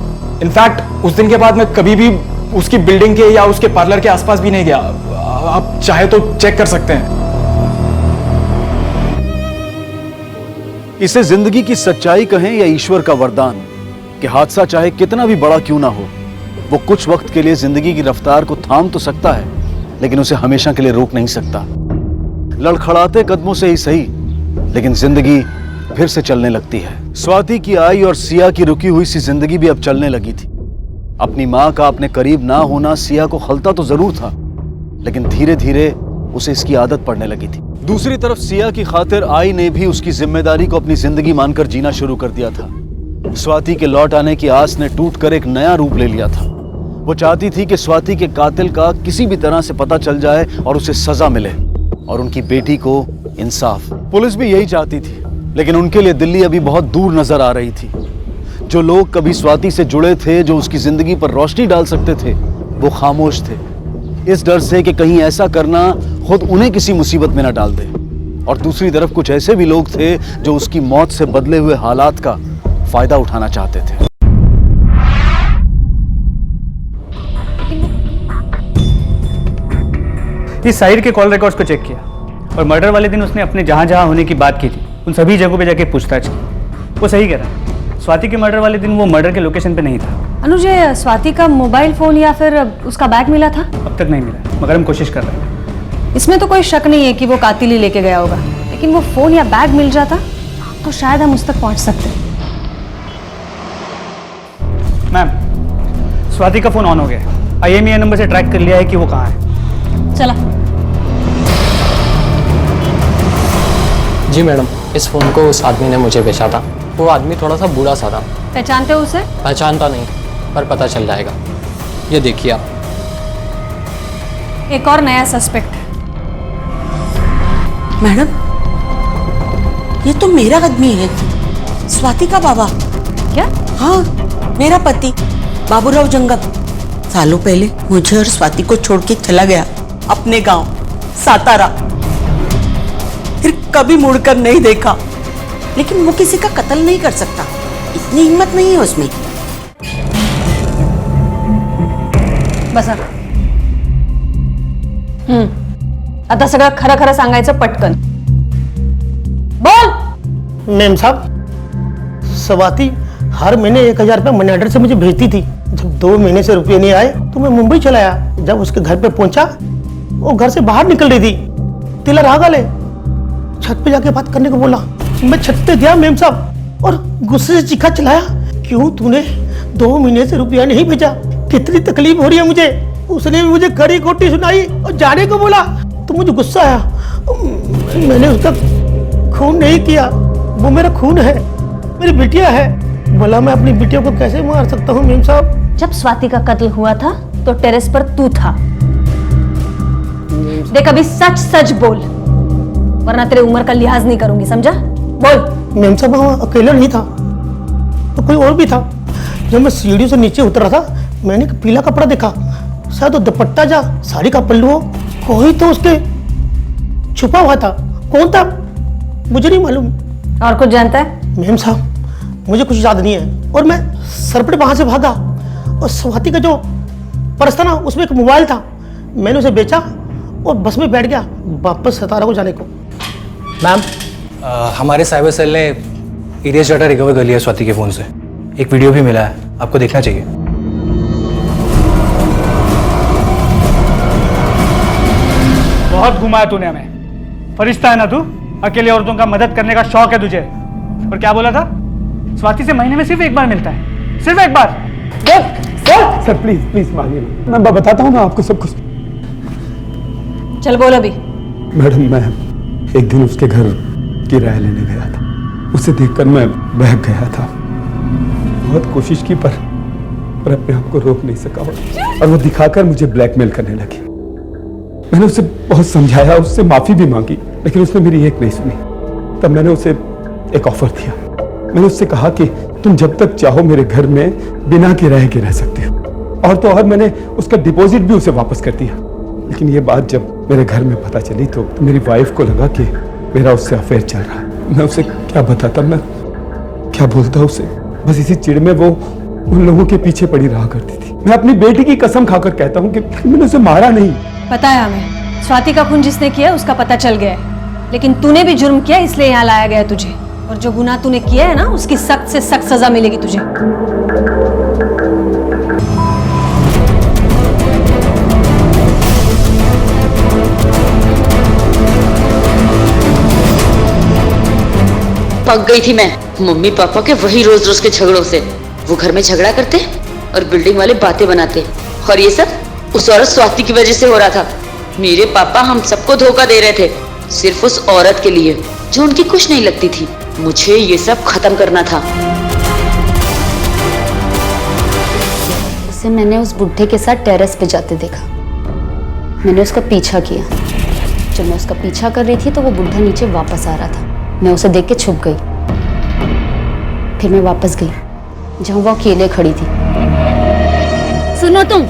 इनफैक्ट उस दिन के बाद मैं कभी भी उसकी बिल्डिंग के या उसके पार्लर के आसपास भी नहीं गया। आप चाहे तो चेक कर सकते हैं। इसे जिंदगी की सच्चाई कहें या ईश्वर का वरदान कि हादसा चाहे कितना भी बड़ा क्यों ना हो, वो कुछ वक्त के लिए जिंदगी की रफ्तार को थाम तो सकता है, लेकिन उसे हमेशा के लिए रोक नहीं सकता। लड़खड़ाते कदमों से ही सही, लेकिन जिंदगी फिर से चलने लगती है। स्वाति की आई और सिया की रुकी हुई सी जिंदगी भी अब चलने लगी थी। अपनी माँ का अपने करीब ना होना सिया को खलता तो जरूर था, लेकिन धीरे धीरे उसे इसकी आदत पड़ने लगी थी। दूसरी तरफ सिया की खातिर आई ने भी उसकी जिम्मेदारी को अपनी जिंदगी मानकर जीना शुरू कर दिया था। स्वाति के लौट आने की आस ने टूटकर एक नया रूप ले लिया था। वो चाहती थी कि स्वाति के कातिल का किसी भी तरह से पता चल जाए और उसे सजा मिले और उनकी बेटी को इंसाफ। पुलिस भी यही चाहती थी, लेकिन उनके लिए दिल्ली अभी बहुत दूर नजर आ रही थी। जो लोग कभी स्वाति से जुड़े थे, जो उसकी जिंदगी पर रोशनी डाल सकते थे, वो खामोश थे, इस डर से कि कहीं ऐसा करना खुद उन्हें किसी मुसीबत में न डाल दे। और दूसरी तरफ कुछ ऐसे भी लोग थे जो उसकी मौत से बदले हुए हालात का फायदा उठाना चाहते थे। इस साहिर के कॉल रिकॉर्ड्स को चेक किया और मर्डर वाले दिन उसने अपने जहां जहां होने की बात की थी उन सभी जगहों पे जाके पूछताछ की। वो सही कह रहा है, स्वाति के मर्डर वाले दिन वो मर्डर के लोकेशन पे नहीं था। अनुज, ये स्वाति का मोबाइल फोन या फिर उसका बैग मिला था? अब तक नहीं मिला, मगर हम कोशिश कर रहे हैं। इसमें तो कोई शक नहीं है कि वो कातिल ही लेके गया होगा, लेकिन वो फोन या बैग मिल जाता तो शायद हम उस तक पहुंच सकते। मैम, स्वाति का फोन ऑन हो गया। IMEI नंबर से ट्रैक कर लिया है कि वो कहाँ है। चला। जी मैडम, इस फ़ोन को उस आदमी ने मुझे बेचा था। वो आदमी थोड़ा सा बूढ़ा सा था। पहचानते हो उसे? पहचानता नहीं, पर पता चल जाएगा। ये देखिए आप। एक और नया सस्पेक्ट। मैडम, ये तो मेरा आदमी है, स्वाति का बाबा। क्या? हाँ, मेरा पति बाबूराव जंगम सालों पहले मुझे और स्वाति को छोड़ के चला गया अपने गांव सातारा। फिर कभी मुड़कर नहीं देखा, लेकिन वो किसी का कत्ल नहीं कर सकता, इतनी हिम्मत नहीं है उसमें। बसा। आता सगळं खरं खरं सांगायचं पटकन। बोल। मैम साहब, स्वाति हर महीने 1000 रुपये मनी ऑर्डर से मुझे भेजती थी। जब 2 महीने से रुपये नहीं आए तो मैं मुंबई चला आया। जब उसके घर पे पहुंचा, वो घर से बाहर निकल रही थी, तिलर आ गए। छत पे जाके बात करने को बोला। मैं छत पे गया मैम साहब और गुस्से से चीखा चिल्लाया, क्यों तूने 2 महीने से रुपया नहीं भेजा? कितनी तकलीफ हो रही है मुझे। उसने भी मुझे कड़ी कोटी सुनाई और जाने को बोला तो मुझे गुस्सा आया। मैंने उसका खून नहीं किया, वो मेरा खून है, मेरी बिटिया है। बोला मैं अपनी बिटिया को कैसे मार सकता हूँ मैम साहब? जब स्वाति का कत्ल हुआ था तो टेरेस पर तू था। देख, अभी सच सच बोल, वरना तेरे उम्र का लिहाज नहीं करूंगी, समझा? बोल। मैम साहब, वहाँ अकेला नहीं था, तो कोई और भी था। जब मैं सीढ़ी से नीचे उतरा था, मैंने एक पीला कपड़ा देखा, शायद वो दुपट्टा जा साड़ी का पल्लू हो। कोई तो उसके छुपा हुआ था। कौन था मुझे नहीं मालूम। और कुछ जानता है? मैम साहब, मुझे कुछ याद नहीं है और मैं सरपट वहां से भागा और स्वाति का जो पर्स था ना, उसमें एक मोबाइल था। मैंने उसे बेचा और बस में बैठ गया वापस सतारा को जाने को। मैम, हमारे साइबर सेल ने इरेज डाटा रिकवर कर लिया स्वाति के फ़ोन से। एक वीडियो भी मिला है, आपको देखना चाहिए। बहुत घुमाया तूने हमें। फरिश्ता है ना तू? अकेले औरतों का मदद करने का शौक है तुझे। और क्या बोला था? स्वाति से महीने में सिर्फ एक बार मिलता है, सिर्फ एक बार। सर प्लीज प्लीज मानिए, मैं बताता हूँ ना आपको सब कुछ। चल बोल अभी। मैडम, मैं एक दिन उसके घर किराया लेने गया था। उसे देखकर मैं बहक गया था। बहुत कोशिश की पर अपने आप को रोक नहीं सका और वो दिखाकर मुझे ब्लैकमेल करने लगी। मैंने उसे बहुत समझाया, उससे माफी भी मांगी, लेकिन उसने मेरी एक नहीं सुनी। तब मैंने उसे एक ऑफर दिया। मैंने उससे कहा कि तुम जब तक चाहो मेरे घर में बिना किराए के रह सकते हो। और तो और मैंने उसका डिपॉजिट भी उसे वापस कर दिया। लेकिन ये बात जब मेरे घर में पता चली तो मेरी वाइफ को लगा कि मेरा उससे अफेयर चल रहा है। मैं उसे क्या बताता, मैं क्या बोलता उसे? बस इसी चिढ़ में वो उन लोगों के पीछे पड़ी रहा करती थी। मैं अपनी बेटी की कसम खाकर कहता हूँ कि मैंने उसे मारा नहीं। पता है हमें, स्वाति का खून जिसने किया उसका पता चल गया है, लेकिन तूने भी जुर्म किया, इसलिए यहाँ लाया गया तुझे। और जो गुनाह तूने किया है ना, उसकी सख्त से सख्त सजा मिलेगी तुझे। पक गई थी मैं मम्मी पापा के वही रोज रोज के झगड़ों से। वो घर में झगड़ा करते और बिल्डिंग वाले बातें बनाते, और ये सब उस औरत स्वाति की वजह से हो रहा था। मेरे पापा हम सबको धोखा दे रहे थे सिर्फ उस औरत के लिए जो उनकी कुछ नहीं लगती थी। मुझे ये सब खत्म करना था। उसे मैंने उस बुढ़े के साथ टेरेस पे जाते देखा। मैंने उसका पीछा किया। जब मैं उसका पीछा कर रही थी तो वो बुढ़ा नीचे वापस आ रहा था। मैं उसे देख के छुप गई। फिर मैं वापस गई जहां वो अकेले खड़ी थी। सुनो तुम,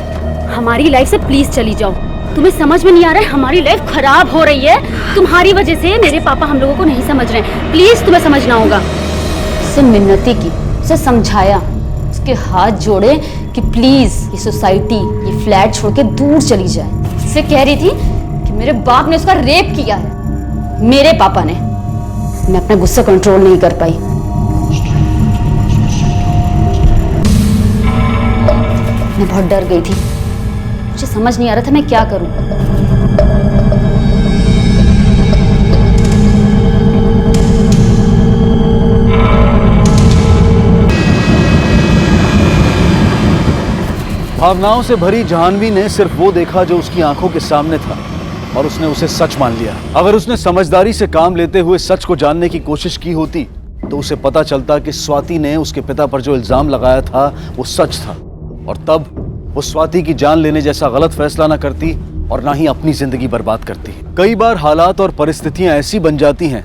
हमारी लाइफ से प्लीज चली जाओ। तुम्हें समझ में नहीं आ रहा है, हमारी लाइफ खराब हो रही है। तुम्हारी वजह से मेरे पापा हम लोगों को नहीं समझ रहे हैं। प्लीज तुम्हें समझना होगा। उसे मिन्नती की, उसे समझाया, उसके हाथ जोड़े कि प्लीज ये सोसाइटी, ये फ्लैट छोड़ के दूर चली जाए। उससे कह रही थी कि मेरे बाप ने उसका रेप किया है, मेरे पापा ने। मैं अपना गुस्सा कंट्रोल नहीं कर पाई। मैं बहुत डर गई थी। मुझे समझ नहीं आ रहा था मैं क्या करूं। भावनाओं से भरी जाह्नवी ने सिर्फ वो देखा जो उसकी आंखों के सामने था, और उसने उसे सच मान लिया। अगर उसने समझदारी से काम लेते हुए सच को जानने की कोशिश की होती तो उसे पता चलता कि स्वाति ने उसके पिता पर जो इल्जाम लगाया था वो सच था, और तब वो स्वाति की जान लेने जैसा गलत फैसला ना करती और ना ही अपनी जिंदगी बर्बाद करती। कई बार हालात और परिस्थितियां ऐसी बन जाती हैं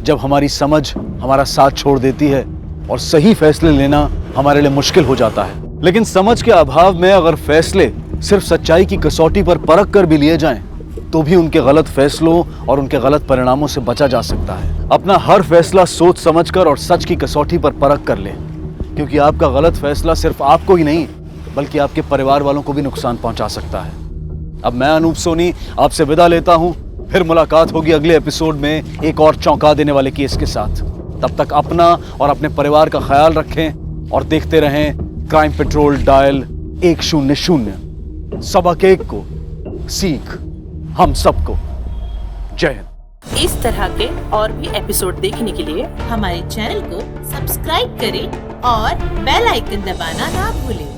जब हमारी समझ हमारा साथ छोड़ देती है और सही फैसले लेना हमारे लिए मुश्किल हो जाता है। लेकिन समझ के अभाव में अगर फैसले सिर्फ सच्चाई की कसौटी पर परख कर भी लिए जाएं, तो भी उनके गलत फैसलों और उनके गलत परिणामों से बचा जा सकता है। अपना हर फैसला सोच समझकर और सच की कसौटी पर परख कर लें, क्योंकि आपका गलत फैसला सिर्फ आपको ही नहीं बल्कि आपके परिवार वालों को भी नुकसान पहुंचा सकता है। अब मैं अनूप सोनी आपसे विदा लेता हूं। फिर मुलाकात होगी अगले एपिसोड में एक और चौंका देने वाले केस के साथ। तब तक अपना और अपने परिवार का ख्याल रखें और देखते रहें क्राइम पेट्रोल डायल 100। सबक एक को सीख हम सबको। जय हिंद। इस तरह के और भी एपिसोड देखने के लिए हमारे चैनल को सब्सक्राइब करें और बेल आइकन दबाना ना भूलें।